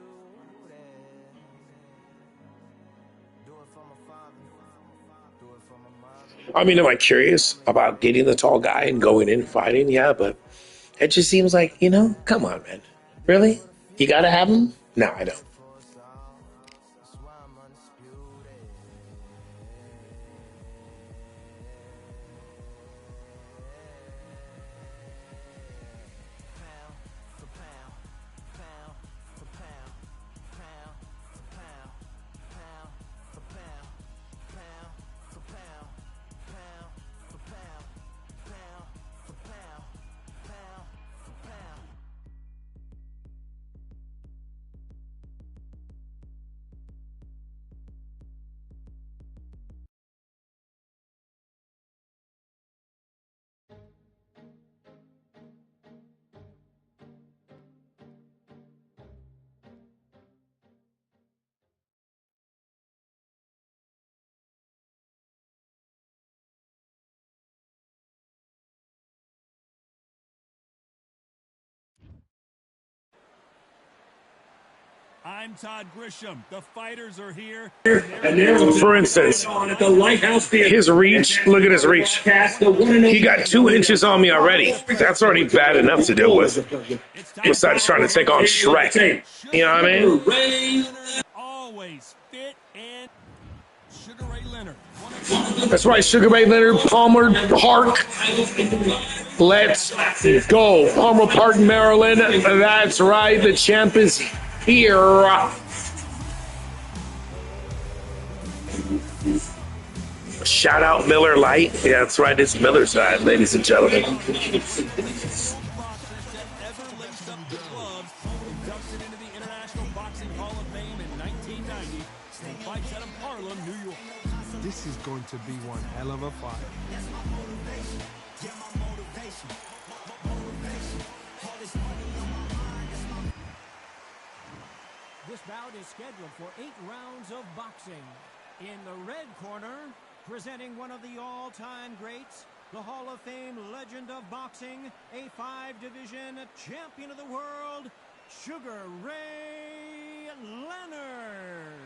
Speaker 7: Do it for my father. Do it for my mother.
Speaker 6: I mean, am I curious about getting the tall guy and going in and fighting? Yeah, but it just seems like, you know, come on, man. Really? You gotta have him? No, I don't.
Speaker 7: That's why I'm undisputed. Pound for pound, pound for pound, pound for pound, pound for pound, pound for pound, pound for pound, pound for pound, pound for pound.
Speaker 1: I'm Todd Grisham. The fighters are here.
Speaker 6: For instance, his reach, look at his reach. He got 2 inches on me already. That's already bad enough to deal with. Besides trying to take on Shrek. You know what I mean?
Speaker 1: Always fit and Sugar Ray Leonard.
Speaker 6: That's right, Sugar Ray Leonard, Palmer Park. Let's go. Palmer Park, Maryland. That's right, the champ is here. Shout out Miller Lite. Yeah, that's right, it's Miller's Lite, ladies and gentlemen.
Speaker 2: This is going to be one hell of a fight.
Speaker 3: This bout is scheduled for 8 rounds of boxing. In the red corner, presenting one of the all-time greats, the Hall of Fame legend of boxing, a 5-division champion of the world, Sugar Ray Leonard.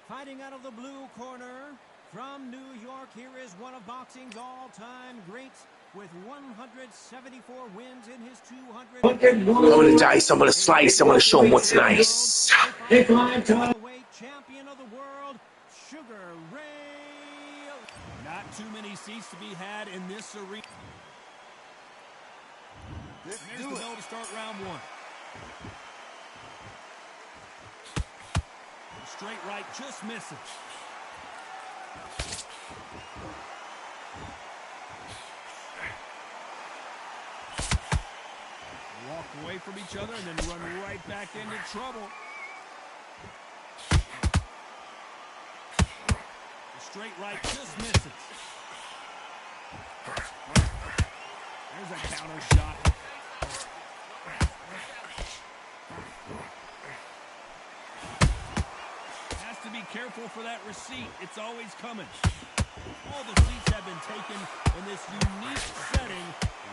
Speaker 3: Fighting out of the blue corner, from New York, here is one of boxing's all-time greats with 174 wins in his 200.
Speaker 6: I'm gonna dice, I'm gonna slice, I'm gonna show him what's nice.
Speaker 3: Champion of the world, Sugar Ray.
Speaker 1: Not too many seats to be had in this arena. There's the bell to start round 1. Straight right just misses. Walk away from each other and then run right back into trouble. The straight right just misses. There's a counter shot. Has to be careful for that receipt. It's always coming. All the seats have been taken in this unique setting.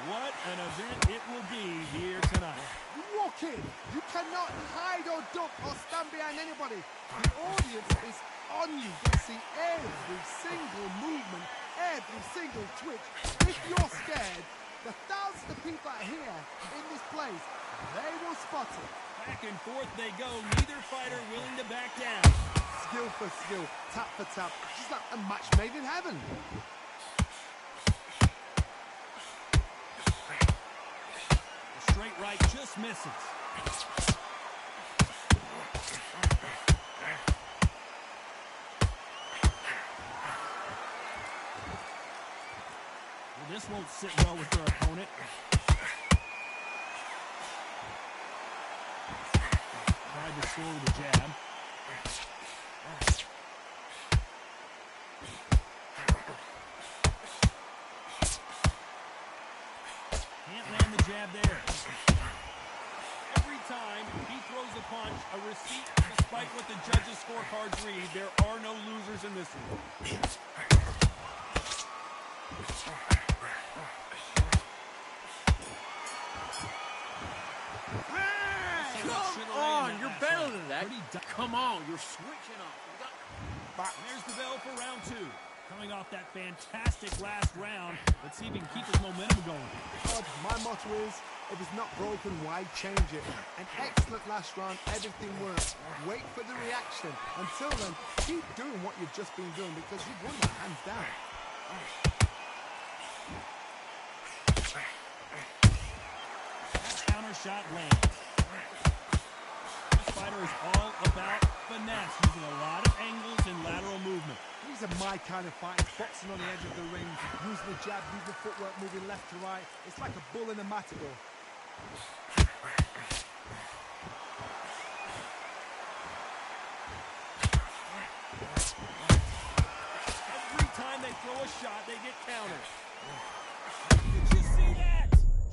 Speaker 1: What an event it will be here tonight.
Speaker 2: You walk in, you cannot hide or duck or stand behind anybody. The audience is on you. You see every single movement, every single twitch. If you're scared, the thousands of people that are here in this place, they will spot it.
Speaker 1: Back and forth they go, neither fighter willing to back down.
Speaker 2: Skill for skill, tap for tap. It's like a match made in heaven.
Speaker 1: The straight right just misses. Well, this won't sit well with their opponent. Tried to score with a jab. Can't land the jab there. Every time he throws a punch, a receipt, despite what the judges' scorecards read, there are no losers in this one.
Speaker 5: Come on, you're better than that. Come on, you're switching up.
Speaker 1: There's the bell for round 2. Coming off that fantastic last round, let's see if he can keep his momentum going.
Speaker 2: My motto is, if it's not broken, why change it? An excellent last round, everything works. Wait for the reaction. Until then, keep doing what you've just been doing because you've won that hands down.
Speaker 1: That counter shot lands. This fighter is all about finesse, using a lot of angles and lateral movement.
Speaker 2: These are my kind of fighting, boxing on the edge of the ring, using the jab, using the footwork, moving left to right. It's like a bull in a matador.
Speaker 1: Every time they throw a shot, they get countered. Did you see that?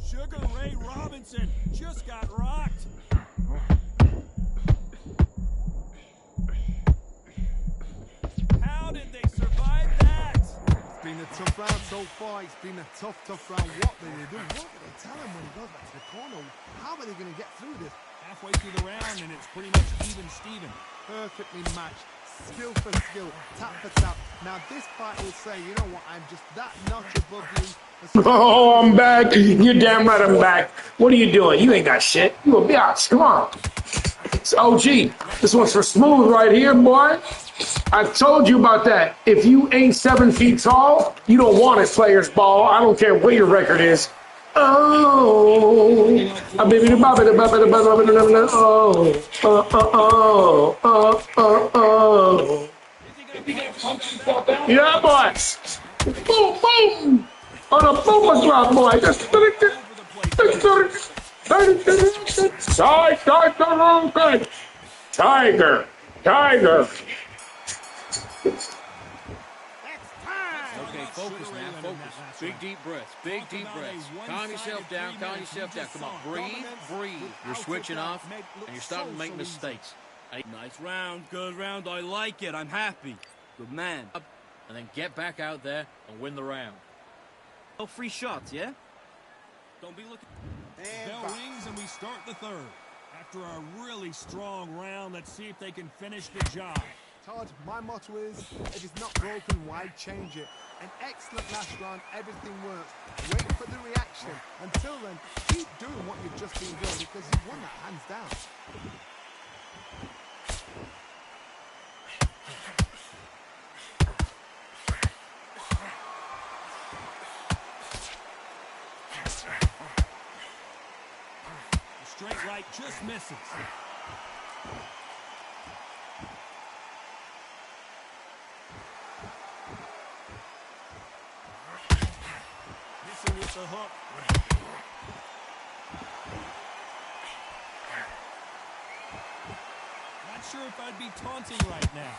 Speaker 1: Sugar Ray Robinson just got rocked. How did they survive that?
Speaker 2: It's been a tough round so far. It's been a tough round. What do they do? What do they tell him when he goes back to the corner? How are they going to get through this?
Speaker 1: Halfway through the round, and it's pretty much even Steven.
Speaker 2: Perfectly matched. Skill for skill, tap for tap. Now this fight will say, you know what, I'm just that notch above you.
Speaker 6: Oh, I'm back. You're damn right I'm back. What are you doing? You ain't got shit. You a bitch. Come on. It's OG. This one's for Smooth right here, boy. I told you about that. If you ain't 7 feet tall, you don't want it, players ball. I don't care what your record is. Oh, baby, oh. Yeah, boy. Boom, boom. On a boomer drop, boy. Tiger. Tiger.
Speaker 5: Okay, focus now, focus. Big deep breaths, big deep breaths. Calm yourself down, calm yourself down. Come on, breathe, breathe. You're switching off, and you're starting to make mistakes.
Speaker 10: Nice round, good round. I like it. I'm happy. Good man.
Speaker 5: And then get back out there and win the round.
Speaker 10: No free shots, yeah?
Speaker 1: Don't be looking. Bell rings and we start the third. After a really strong round, let's see if they can finish the job.
Speaker 2: Todd, my motto is, if it's not broken, why change it? An excellent last round, everything works. Wait for the reaction. Until then, keep doing what you've just been doing because you've won that hands down.
Speaker 1: The straight right just misses. With the hook. Not sure if I'd be taunting right now.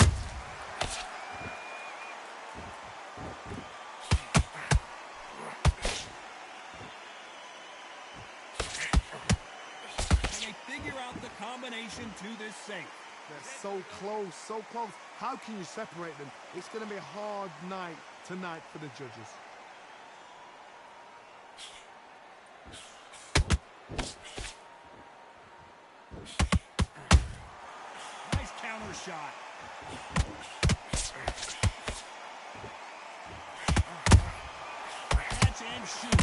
Speaker 1: Can they figure out the combination to this safe?
Speaker 2: They're so close, so close. How can you separate them? It's going to be a hard night tonight for the judges.
Speaker 1: Nice counter shot. Catch and shoot.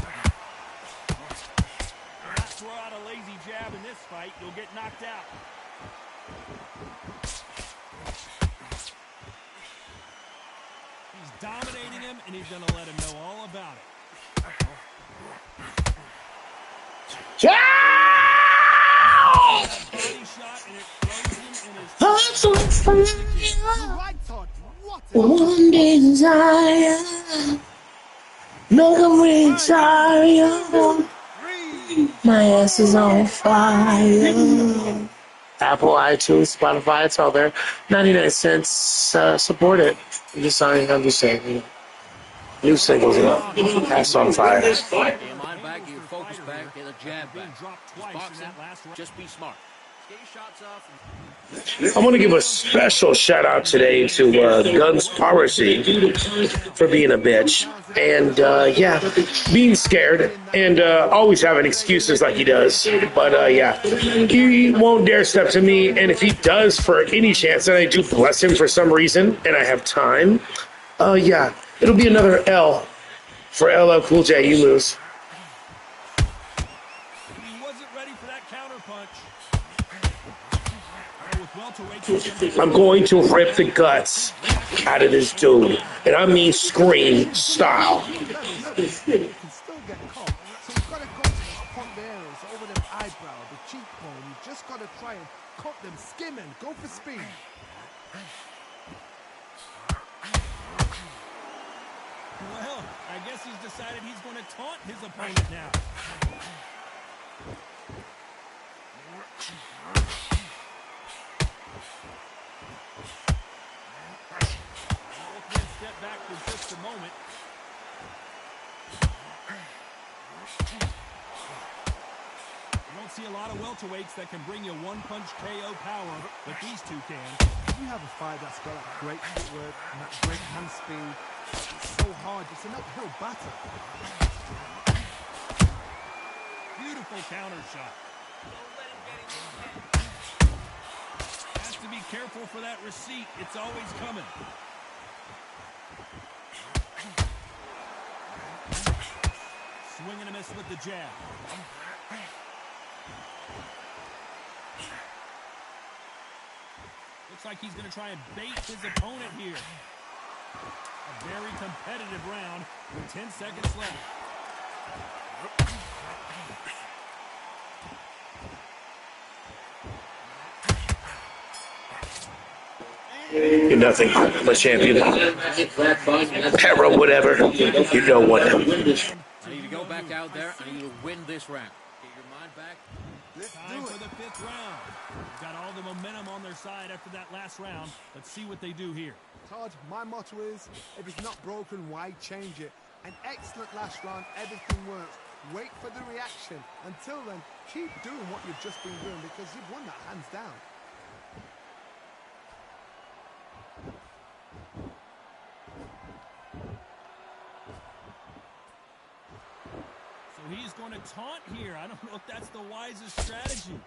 Speaker 1: Not throw out a lazy jab in this fight, you'll get knocked out. He's dominating him, and he's going to let him know all about it.
Speaker 6: One desire, no retire. My ass is on fire. Apple, iTunes, Spotify, it's all there. 99 cents. Support it. I'm just saying, you know. New singles up. Ass on fire.
Speaker 5: Get your mind back, get your focus back, get a jab back. Boxing, just be smart. Get your shots off.
Speaker 6: I want to give a special shout out today to Guns Piracy for being a bitch and being scared and always having excuses like he does. But he won't dare step to me. And if he does for any chance, and I do bless him for some reason, and I have time, it'll be another L for LL Cool J. You lose.
Speaker 1: He wasn't ready for that counter punch.
Speaker 6: I'm going to rip the guts out of this dude. And I mean scream style.
Speaker 2: You can still get caught. So you've got to go to the front areas, over the eyebrow, the cheekbone. You just got to try and cut them, skim and go for speed.
Speaker 1: Well, I guess he's decided he's going to taunt his opponent now. Step back for just a moment. You don't see a lot of welterweights that can bring you one-punch KO power, but these two can.
Speaker 2: You have a fight that's got that great footwork and that great hand speed. It's so hard. It's an uphill battle.
Speaker 1: Beautiful counter shot.
Speaker 10: Don't let him
Speaker 1: Has to be careful for that receipt. It's always coming. Swing and a miss with the jab. Looks like he's going to try and bait his opponent here. A very competitive round with 10 seconds left.
Speaker 6: You're nothing. I'm a champion. Para, whatever. You know what.
Speaker 5: I need to go back out there. I need to win this round. Get your mind back.
Speaker 1: Time for the 5th round. They've got all the momentum on their side after that last round. Let's see what they do here.
Speaker 2: Todd, my motto is, if it's not broken, why change it? An excellent last round, everything works. Wait for the reaction. Until then, keep doing what you've just been doing because you've won that hands down.
Speaker 1: So he's going to taunt here. I don't know if that's the wisest strategy.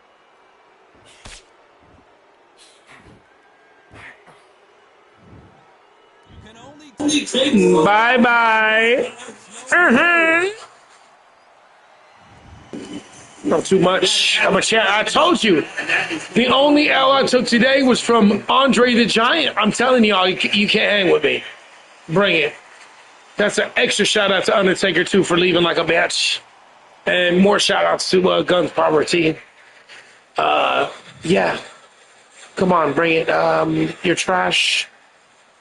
Speaker 1: You can only
Speaker 6: bye-bye. Not too much. I told you. The only L I took today was from Andre the Giant. I'm telling y'all, you can't hang with me. Bring it. That's an extra shout out to Undertaker, too, for leaving like a bitch. And more shout outs to Guns Power Team. Yeah. Come on, bring it. You're trash.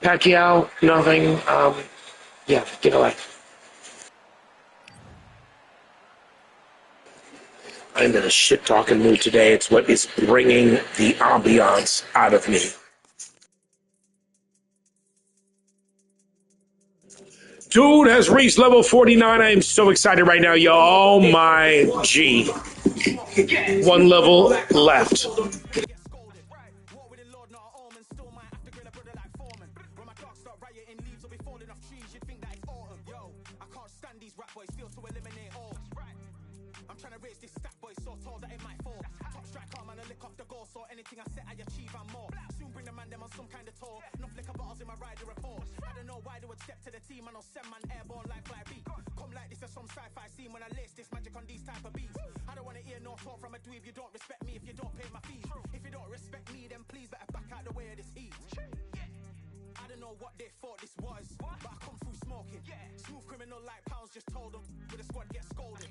Speaker 6: Pacquiao, nothing. Yeah, get away. I'm in a shit-talking mood today. It's what is bringing the ambiance out of me. Dude has reached level 49. I am so excited right now, y'all. Oh my G. 1 level left.
Speaker 7: Anything I set, I achieve and more. Soon bring the man them on some kind of tour. Enough liquor bottles in my rider report. I don't know why they would step to the team and I'll send man airborne like fly beat. Come like this as some sci-fi scene when I lace this magic on these type of beats. I don't wanna hear no talk from a dweeb. You don't respect me if you don't pay my fees. If you don't respect me, then please better back out the way of this heat. I don't know what they thought this was, but I come through smoking. Smooth criminal like pounds, just told them with the squad get scolded.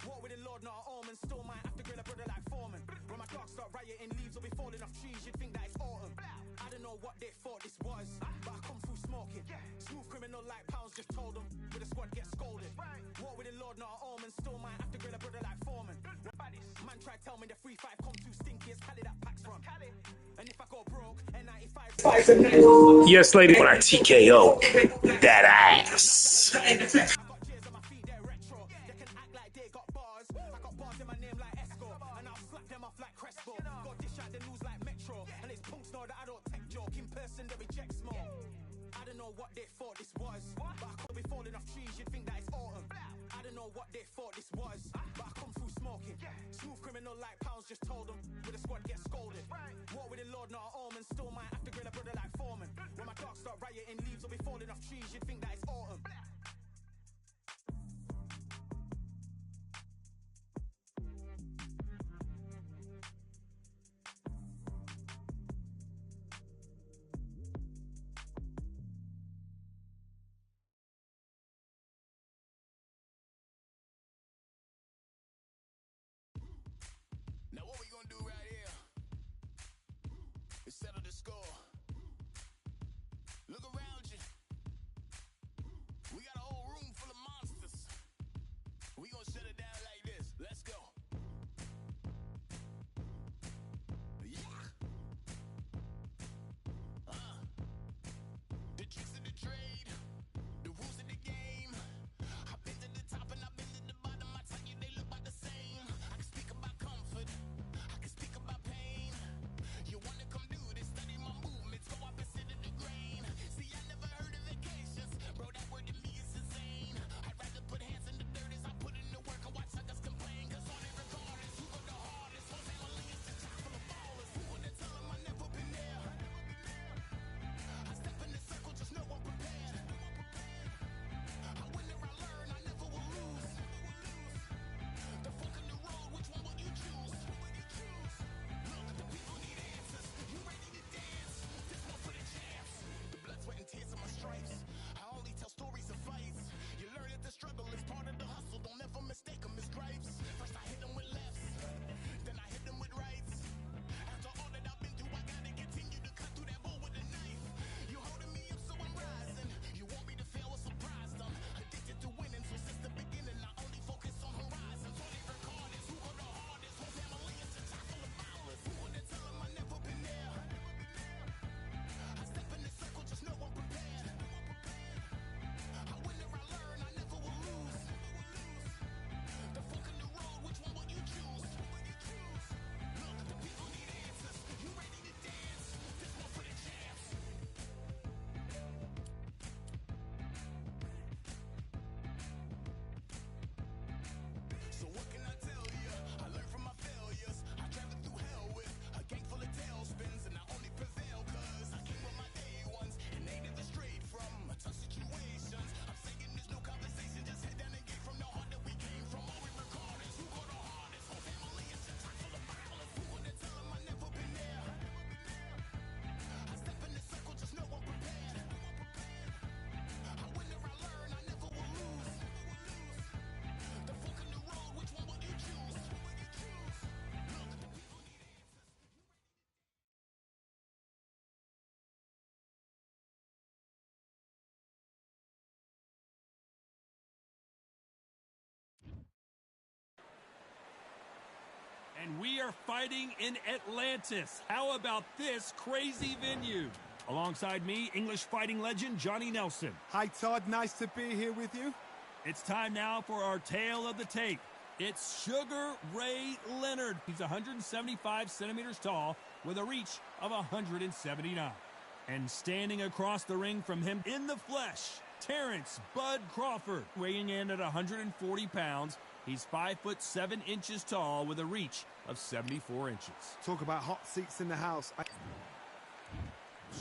Speaker 7: Walk with the Lord, not an omen. Still might have to grill a brother like Foreman. When my dogs start rioting, leaves will be falling off trees. You'd think that it's autumn. I don't know what they thought this was, but I come through smoking. Smooth criminal like pounds, just told them with the squad get scolded. Walk with the Lord, not an omen. Still might have to grill a brother like Foreman. Man try tell me the 3-5 come too stinky. It's Cali that packs from. And if I go broke, N95.
Speaker 6: Yes, lady. When I TKO that ass.
Speaker 7: What they thought this was, but I could be falling off trees. You'd think that it's autumn. I don't know what they thought this was, but I come through smoking. Smooth criminal like pounds, just told them with the squad get scolded. Walk with the Lord, not an omen. Still might have to grill a brother like Foreman. When my dogs start rioting, leaves will be falling off trees. You'd think that it's autumn.
Speaker 8: Now what we gonna do right here is settle the score. Look around you. We got a whole room full of monsters. We gonna shut it down like this. Let's go. Yeah. The tricks of the trade, the rules of the game. I've been to the top and I've been to the bottom. I tell you they look about the same. I can speak about comfort. I can speak about pain. You wanna come do this? Study my movements. Go opposite of the grain. See, I never heard of vacations. Bro, that word to me is insane. I'd rather put hands in the dirt as I put in the work and watch suckers complain. Cause on it regardless, who go the hardest? Who's handling is
Speaker 1: And we are fighting in Atlantis. How about this crazy venue? Alongside me, English fighting legend Johnny Nelson.
Speaker 2: Hi, Todd. Nice to be here with you.
Speaker 1: It's time now for our tale of the tape. It's Sugar Ray Leonard. He's 175 centimeters tall with a reach of 179. And standing across the ring from him in the flesh, Terrence Bud Crawford, weighing in at 140 pounds. He's 5'7" tall with a reach of 74 inches.
Speaker 2: Talk about hot seats in the house.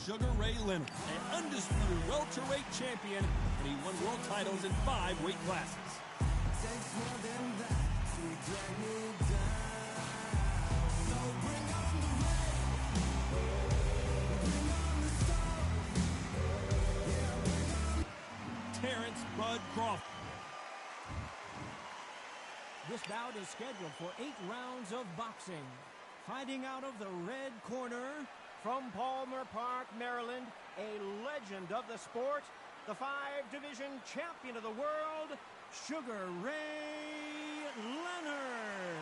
Speaker 1: Sugar Ray Leonard, an undisputed welterweight champion, and he won world titles in 5 weight classes. Terrence Bud Crawford.
Speaker 3: This bout is scheduled for 8 rounds of boxing. Fighting out of the red corner, from Palmer Park, Maryland, a legend of the sport, the 5-division champion of the world, Sugar Ray Leonard.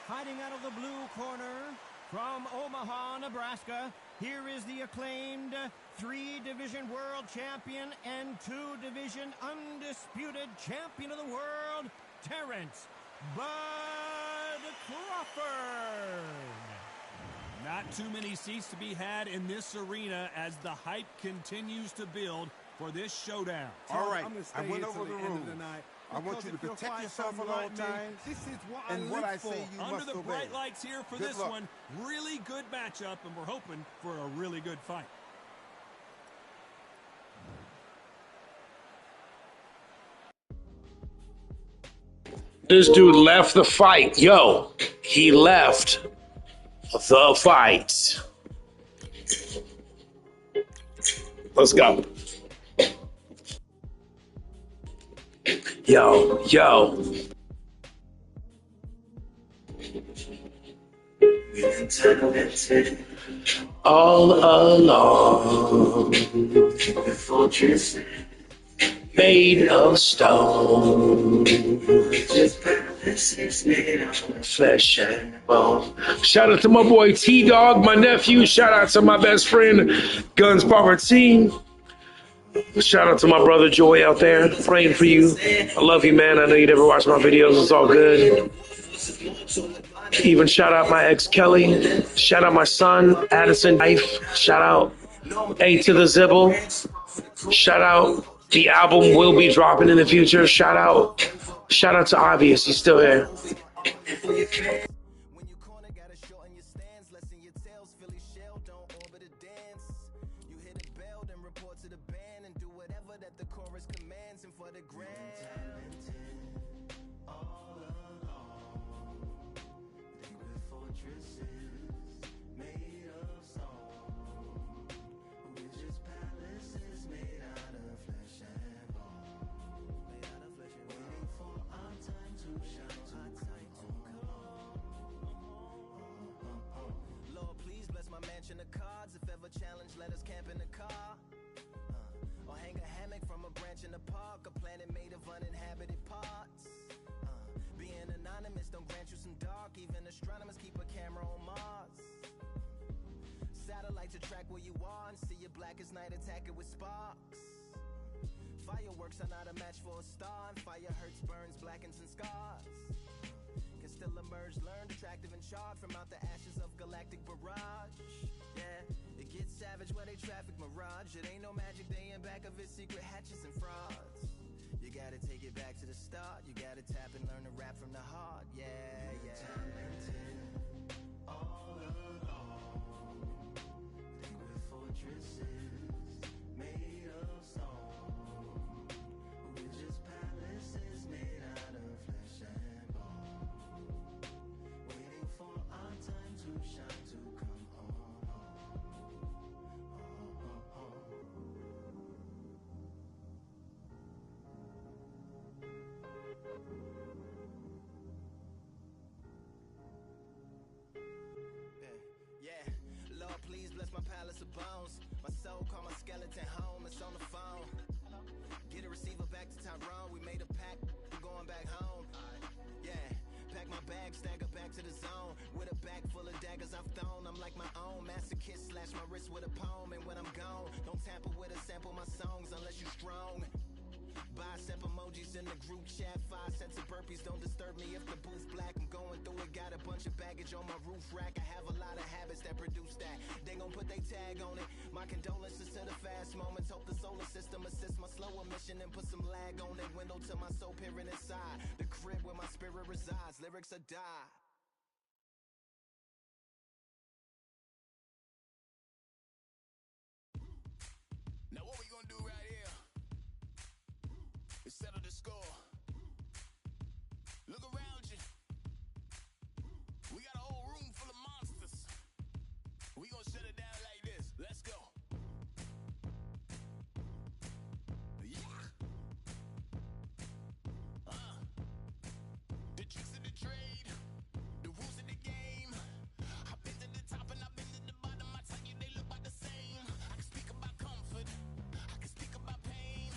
Speaker 3: Fighting out of the blue corner, from Omaha, Nebraska, here is the acclaimed 3-division world champion and 2-division undisputed champion of the world, Terrence Bud Crawford.
Speaker 1: Not too many seats to be had in this arena as the hype continues to build for this showdown.
Speaker 9: All right, I went over the rules. I want you to protect yourself at all times.
Speaker 2: This is what
Speaker 9: and what I say you
Speaker 1: Under
Speaker 9: must
Speaker 1: the
Speaker 9: obey.
Speaker 1: bright lights here for this one. Really good matchup, and we're hoping for a really good fight.
Speaker 6: This dude left the fight. Yo, he left the fight. Let's go. Yo. All along, the fortress made of stone, flesh and bone. Shout out to my boy T-Dog, my nephew. Shout out to my best friend, Guns Barber T. Shout out to my brother Joy out there, praying for you. I love you, man. I know you never watch my videos. It's all good. Even shout out my ex Kelly. Shout out my son Addison Knife. Shout out A to the Zibble. Shout out. The album will be dropping in the future. Shout out to Obvious. He's still here.
Speaker 7: Night attacking with sparks. Fireworks are not a match for a star, and fire hurts, burns, blackens, and scars. Can still emerge, learned, attractive, and charred from out the ashes of galactic barrage. Yeah, it gets savage where they traffic mirage. It ain't no magic day in back of its secret hatches and frauds. You gotta take it back to the start. You gotta tap and learn to rap from the heart. Yeah. All along, think we're fortresses. Bones. My soul call my skeleton home. It's on the phone. Get a receiver back to Tyrone. We made a pact. I'm going back home. Yeah. Pack my bag, stagger back to the zone. I've thrown. I'm like my own masochist, slash my wrist with a poem. And when I'm gone, don't tamper with a sample my songs unless you strong. Bicep emojis in the group chat, 5 sets of burpees, don't disturb me if the booth black. I'm going through it, got a bunch of baggage on my roof rack. I have a lot of habits that produce that. They gon' put they tag on it. My condolences to the fast moments. Hope the solar system assists my slow emission and put some lag on it. Window to my soul peering inside the crib where my spirit resides. Lyrics are die.
Speaker 8: Now what we gonna do right here is settle the score. Look around you. We got a whole room full of monsters. We gonna shut it down like this. Let's go. Yeah. The tricks of the trade, the rules of the game. I've been to the top and I've been to the bottom. I tell you they look about the same. I can speak about comfort. I can speak about pain.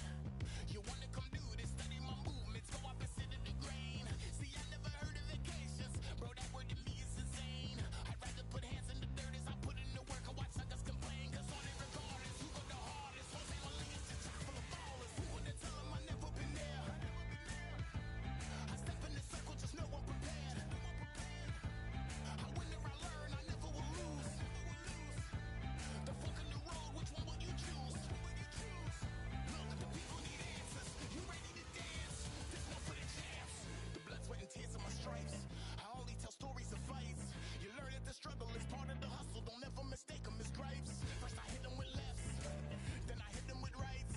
Speaker 8: You wanna come do this? Study my movements. Go opposite of the grain. See, I never heard of vacations. Bro, that word to me is insane. I'd rather put hands in the dirt as I put in the work and watch suckers complain. Cause on it regardless, who go the hardest? Whole family is just chock full of ballers. Who wanna tell them I never been there? I step in the circle, just know I'm prepared. I win or I learn, I never will lose. The fork in the road, which one will you choose? Look, the people need answers. You ready to dance? This one for the champs. The blood, sweat, and tears of my stripes. I only tell stories of fights. You learn that the struggle is part of the hustle. Don't ever mistake them as gripes. First I hit them with lefts, then I hit them with rights.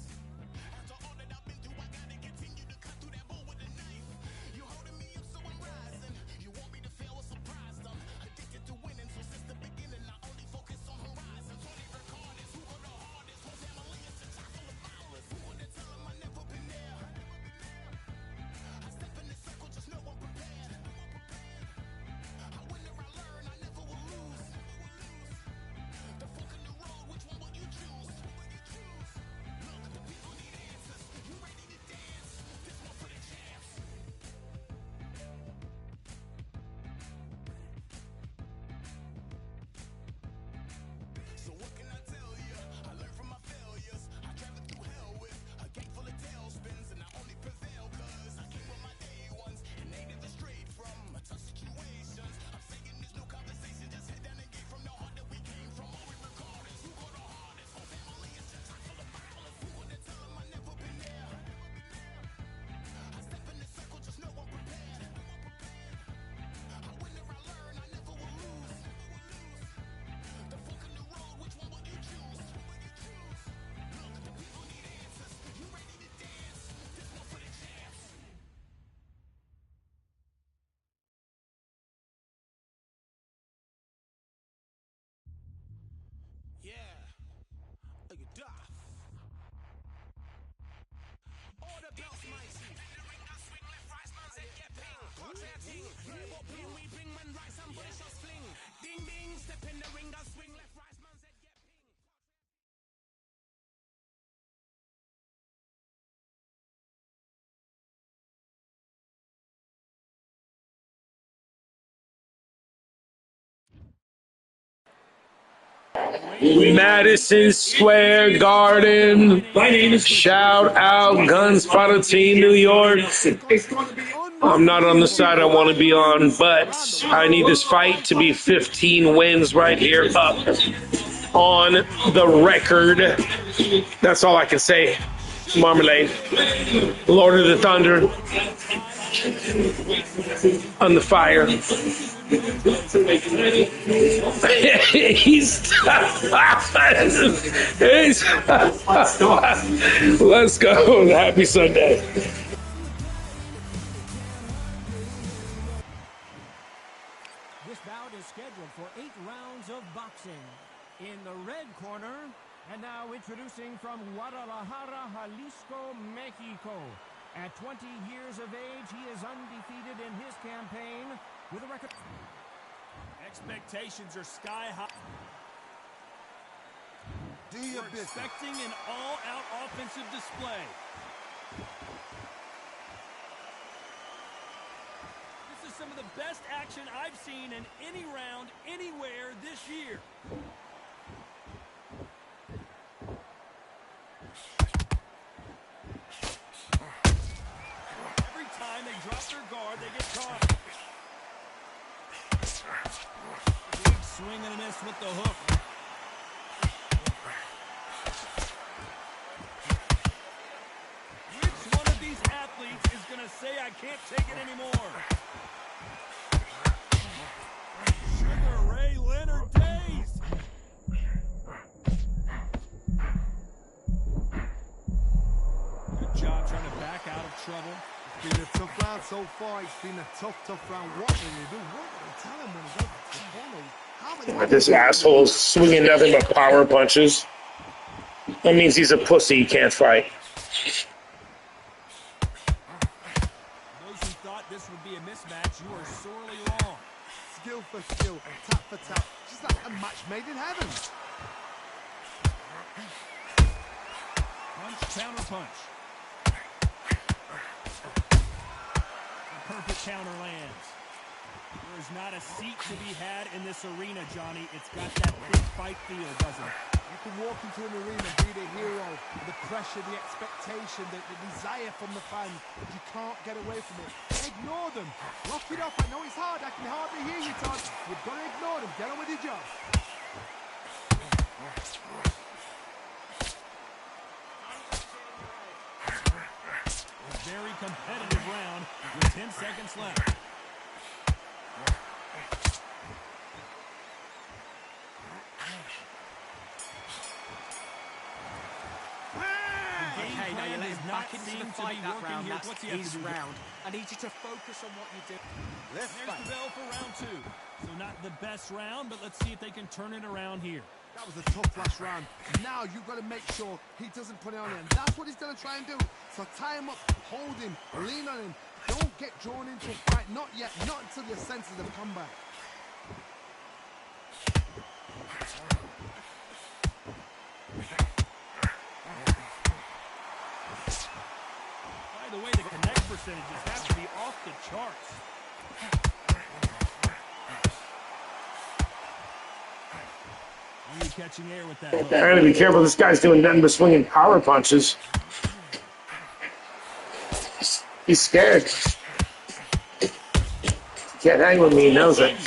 Speaker 8: After all that I've been through, I gotta continue to cut through that bull with a knife. You holding me up, so I'm rising. You want me to fail or surprise them. Addicted to winning, so since the beginning, I only focus on horizons. Only regardless, who go the hardest? Whole family is a chock full of ballers. Who wanna tell them I never been there? I step in the circle, just know I'm prepared. I win or I learn, I never will lose. The fork in the road, which one will you choose? Look, the people need answers. You ready to dance? This one for the champs. So what can I tell you? I learned from my failures. I traveled through hell with a gang full of tailspins, and I only prevail cause I came with my day ones, and they never strayed from tough situations. I'm saying there's no conversation, just head down and get from the heart that we came from. All we regardless, who go the hardest? Whole family is just chock full of ballers. Who wanna tell them I never been there? I step in the circle, just know I'm prepared. I win or I learn, I never will lose. The fork in the road, which one will you choose? Look, the people need answers. You ready to dance? This one for the champs. Yeah, look at that. All the belts, mighty. In the ring, I swing left, right, man's head get ping. Can't say a thing. Hear what ping we bring when right, some body shots fling. Ding ding, step in the ring, I swing left, right, man's head get ping.
Speaker 6: Madison Square Garden. Shout out Gunspot Team New York. I'm not on the side I want to be on, but I need this fight to be 15 wins right here up on the record. That's all I can say. Marmalade. Lord of the Thunder. On the fire. Let's go. Happy Sunday.
Speaker 3: This bout is scheduled for 8 rounds of boxing. In the red corner, and now introducing from Guadalajara, Jalisco, Mexico. At 20 years of age, he is undefeated in his campaign with a record.
Speaker 1: Expectations are sky high.
Speaker 9: Do your
Speaker 1: We're
Speaker 9: business.
Speaker 1: expecting an all-out offensive display. This is some of the best action I've seen in any round, anywhere this year. Every time they drop their guard, they get caught. Big swing and a miss with the hook. Which one of these athletes is going to say, I can't take it anymore? Sugar Ray Leonard dazed. Good job trying to back out of trouble.
Speaker 2: It's been a tough round so far. It's been a tough round. What will you do? What will you tell him when he goes to Bono?
Speaker 6: This asshole's swinging nothing but power punches. That means he's a pussy. He can't fight.
Speaker 1: Those who thought this would be a mismatch, you are sorely wrong.
Speaker 2: Skill for skill, tap for tap. Just like a match made in heaven.
Speaker 1: Punch, counter punch. The perfect counter lands. There is not a seat to be had in this arena, Johnny. It's got that big fight feel, doesn't it?
Speaker 2: You can walk into an arena, be the hero, the pressure, the expectation, the desire from the fans. You can't get away from it. Ignore them. Lock it up. I know it's hard. I can hardly hear you, Todd. You've got to ignore them. Get on with your job.
Speaker 1: A very competitive round with 10 seconds left.
Speaker 4: Okay, now you're letting back into the fight that round. That's
Speaker 1: What's
Speaker 4: his round. I need you to focus on what you do.
Speaker 1: There's the bell for round 2. So not the best round, but let's see if they can turn it around here.
Speaker 2: That was a tough last round. Now you've got to make sure he doesn't put it on him. That's what he's going to try and do. So tie him up, hold him, lean on him. Don't get drawn into a fight. Not yet. Not until your senses have come back.
Speaker 1: By the way, the connect percentages have to be off the charts. Only catching air with that.
Speaker 6: I gotta be careful. This guy's doing nothing but swinging power punches. He's scared. He can't hang with me. He knows it.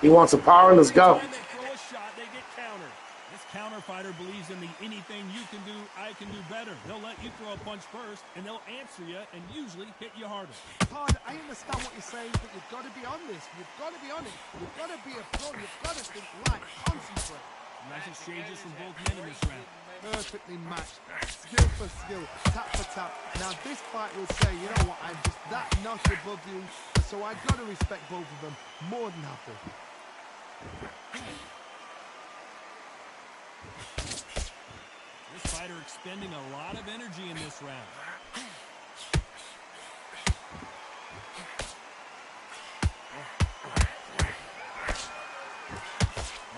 Speaker 6: He wants a power. Let's go.
Speaker 1: They throw a shot, they get countered. This counter fighter believes in the anything you can do, I can do better. They'll let you throw a punch first, and they'll answer you and usually hit you harder.
Speaker 2: Todd, I understand what you're saying, but you've got to be on this. You've got to be on it. You've got to be a pro. You've got to think right. Concentrate.
Speaker 1: Nice exchanges from both men in this round.
Speaker 2: Perfectly matched. Skill for skill. Tap for tap. Now this fight will say, you know what, I'm just that notch above you, so I've got to respect both of them more than happy.
Speaker 1: This fighter expending a lot of energy in this round.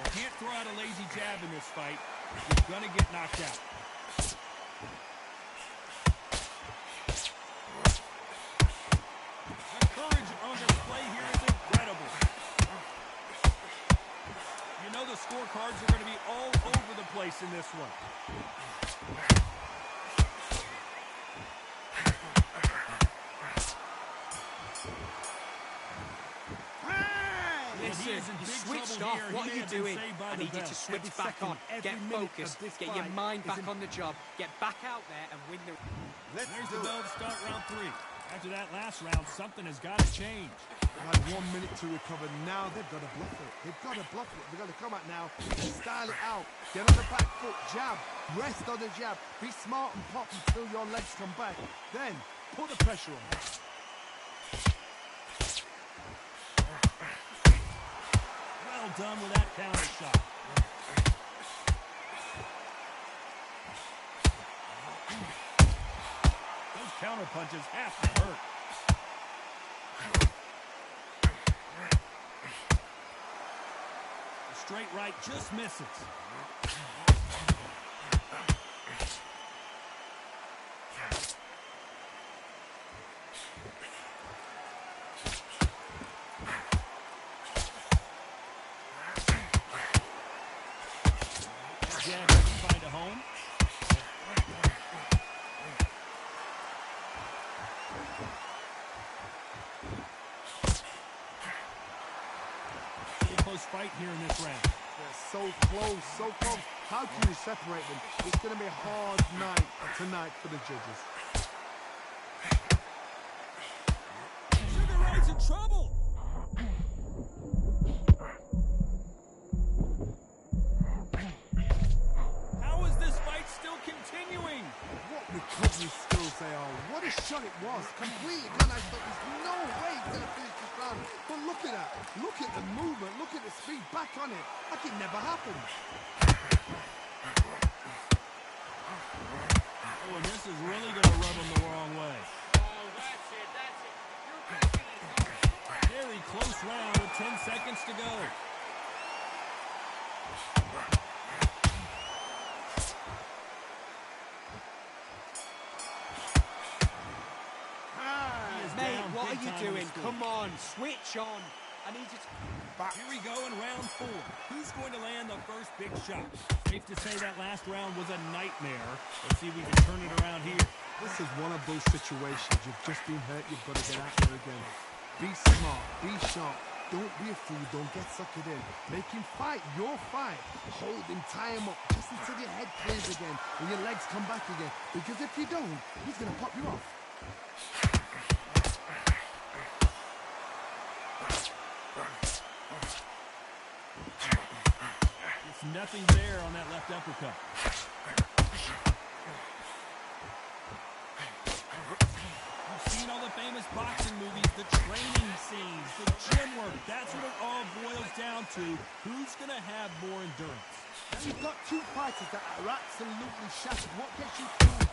Speaker 1: You can't throw out a lazy jab in this fight. You're gonna get knocked out. The courage on display here is incredible. You know the scorecards are going to be all over the place in this one.
Speaker 4: Listen, you switched off. What are you doing? I need you to switch back on. Get focused. Get your mind back on the job. Get back out there and win the...
Speaker 1: There's the bell to start round 3. After that last round, something has got to change.
Speaker 2: They had 1 minute to recover. Now they've got to bluff it. They've got to bluff it. They've got to come out now and style it out. Get on the back foot, jab, rest on the jab. Be smart and pop until your legs come back. Then put the pressure on.
Speaker 1: Well done with that counter shot. Those counter punches have to hurt. The straight right just misses. close fight here in this round.
Speaker 2: They're so close, so close. How can you separate them? It's going to be a hard night tonight for the judges.
Speaker 1: Sugar Ray's in trouble. How is this fight still continuing?
Speaker 2: What recovery skills they are. What a shot it was. Completely gone. I thought there's no way he's going to finish this round. But look at that. Look at the movement. Look at the speed. Back on it. Like it never happened.
Speaker 1: Oh, and this is really going to rub him the wrong way.
Speaker 5: Oh, that's it, that's it. You're making it.
Speaker 1: Very close round with 10 seconds to go.
Speaker 4: Mate, what are you doing? Come on, switch on. I need you to...
Speaker 1: Here we go in round 4. Who's going to land the first big shot? Safe to say that last round was a nightmare. Let's see if we can turn it around here.
Speaker 2: This is one of those situations. You've just been hurt. You've got to get out there again. Be smart. Be sharp. Don't be a fool. Don't get suckered in. Make him fight your fight. Hold him. Tie him up. Just until your head clears again and your legs come back again. Because if you don't, he's going to pop you off.
Speaker 1: Nothing there on that left uppercut. You've seen all the famous boxing movies, the training scenes, the gym work. That's what it all boils down to. Who's going to have more endurance?
Speaker 2: Now you've got two fighters that are absolutely shattered. What gets you through?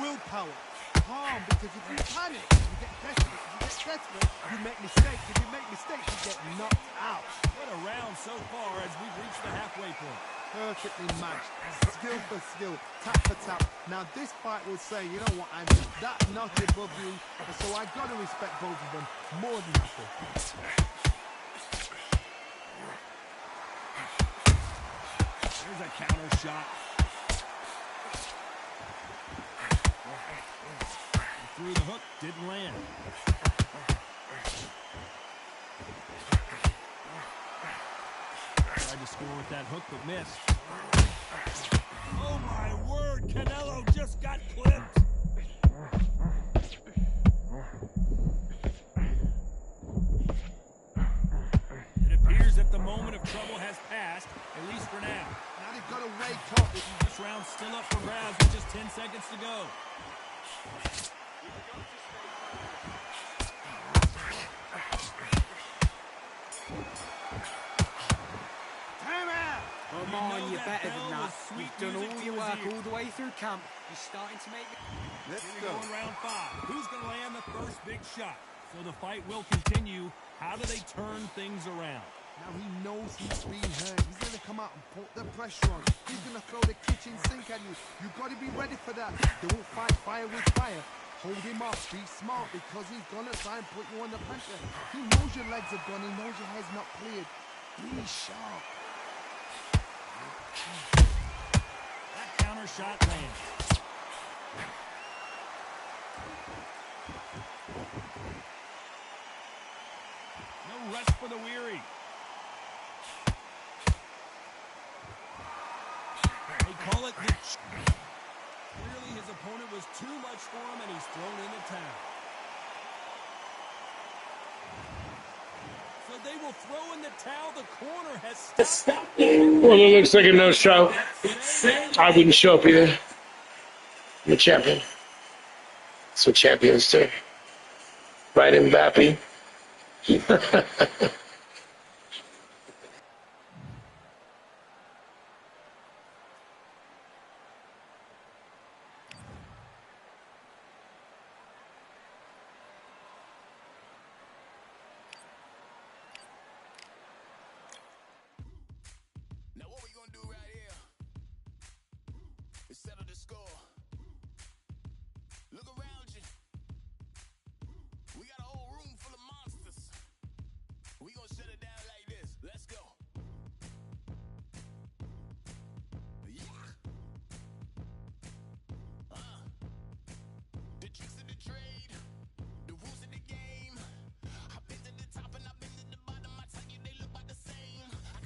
Speaker 2: Willpower. Calm, because if you panic, you get desperate. If you get desperate, you make mistakes. If you make mistakes, you get knocked out.
Speaker 1: What a round so far as we've reached the halfway point.
Speaker 2: Perfectly matched. Skill for skill. Tap for tap. Now this fight will say, you know what, I'm that notch above you, so I got to respect both of them more than happy.
Speaker 1: There's a counter shot. Threw the hook, didn't land. Tried to score with that hook, but missed. Oh my word, Canelo just got clipped. It appears that the moment of trouble has passed, at least for now.
Speaker 2: Now they've got to wake up.
Speaker 1: This round's still up for grabs with just 10 seconds to go.
Speaker 4: Come on, you're better than that. You've done all your work all the way through camp. You're starting to make...
Speaker 2: Let's
Speaker 1: go in round 5. Who's going to land the first big shot? So the fight will continue. How do they turn things around?
Speaker 2: Now he knows he's being hurt. He's going to come out and put the pressure on. He's going to throw the kitchen sink at you. You've got to be ready for that. Don't fight fire with fire. Hold him off. Be smart because he's going to try and put you under pressure. He knows your legs are gone. He knows your head's not cleared. Be sharp.
Speaker 1: That counter shot lands. No rest for the weary. They call it the... Clearly his opponent was too much for him and he's thrown in the towel. So they will throw in the towel. The corner has stopped.
Speaker 6: Well, it looks like a no-show. I wouldn't show up either. I'm a champion. That's what champions do. Right, Mbappe?
Speaker 7: Now what we gonna do right here is settle the score. Look around you. We got a whole room full of monsters. We gonna shut it down like this. Let's go. Yeah. The tricks of the trade, the rules of the game. I've been to the top and I've been to the bottom. I tell you they look about the same. I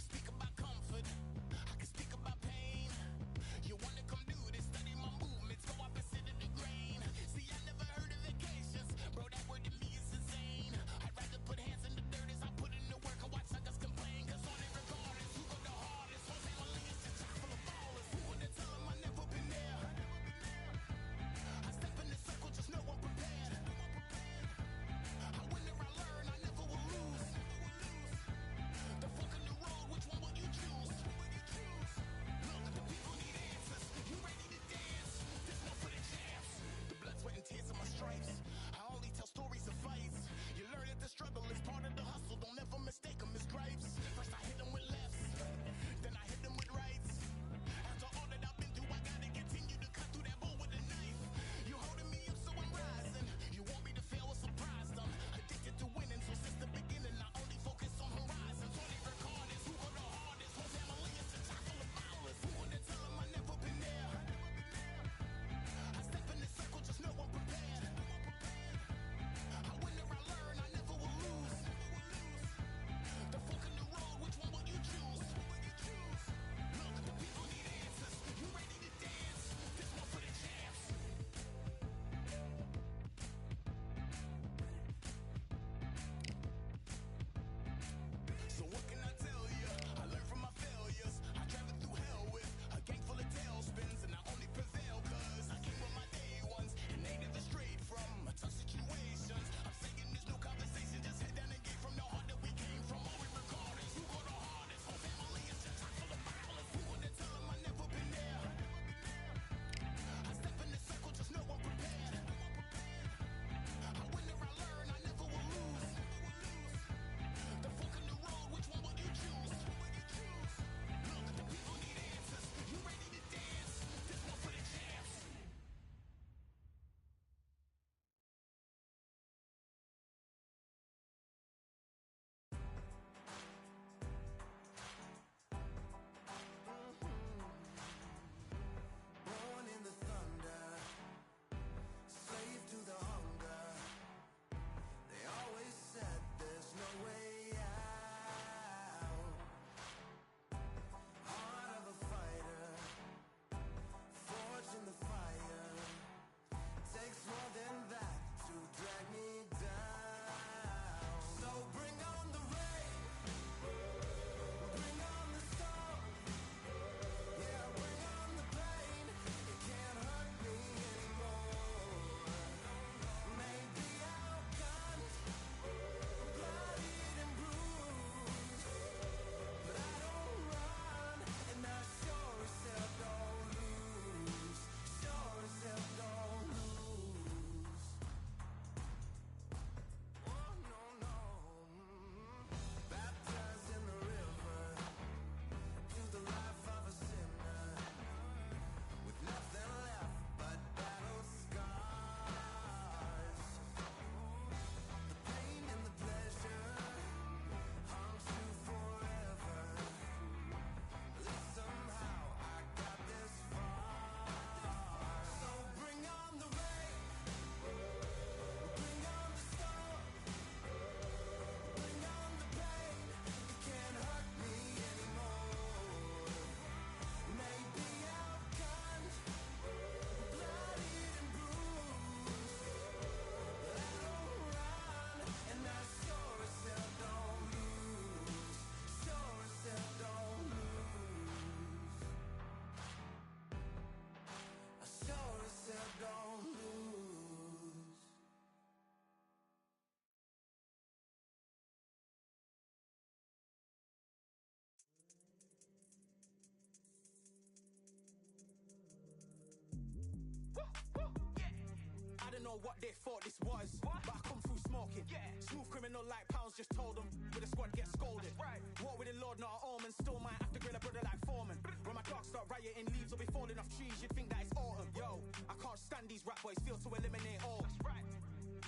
Speaker 11: know what they thought this was, but I come through smoking. Smooth criminal like pounds, just told them. With a squad get scolded. Walk with the Lord, not an omen. Still might have to grill a brother like Foreman. When my dogs start rioting, leaves will be falling off trees. You'd think that it's autumn. Yo, I can't stand these rap boys, feel to eliminate all.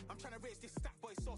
Speaker 11: I'm trying to raise this stack boy so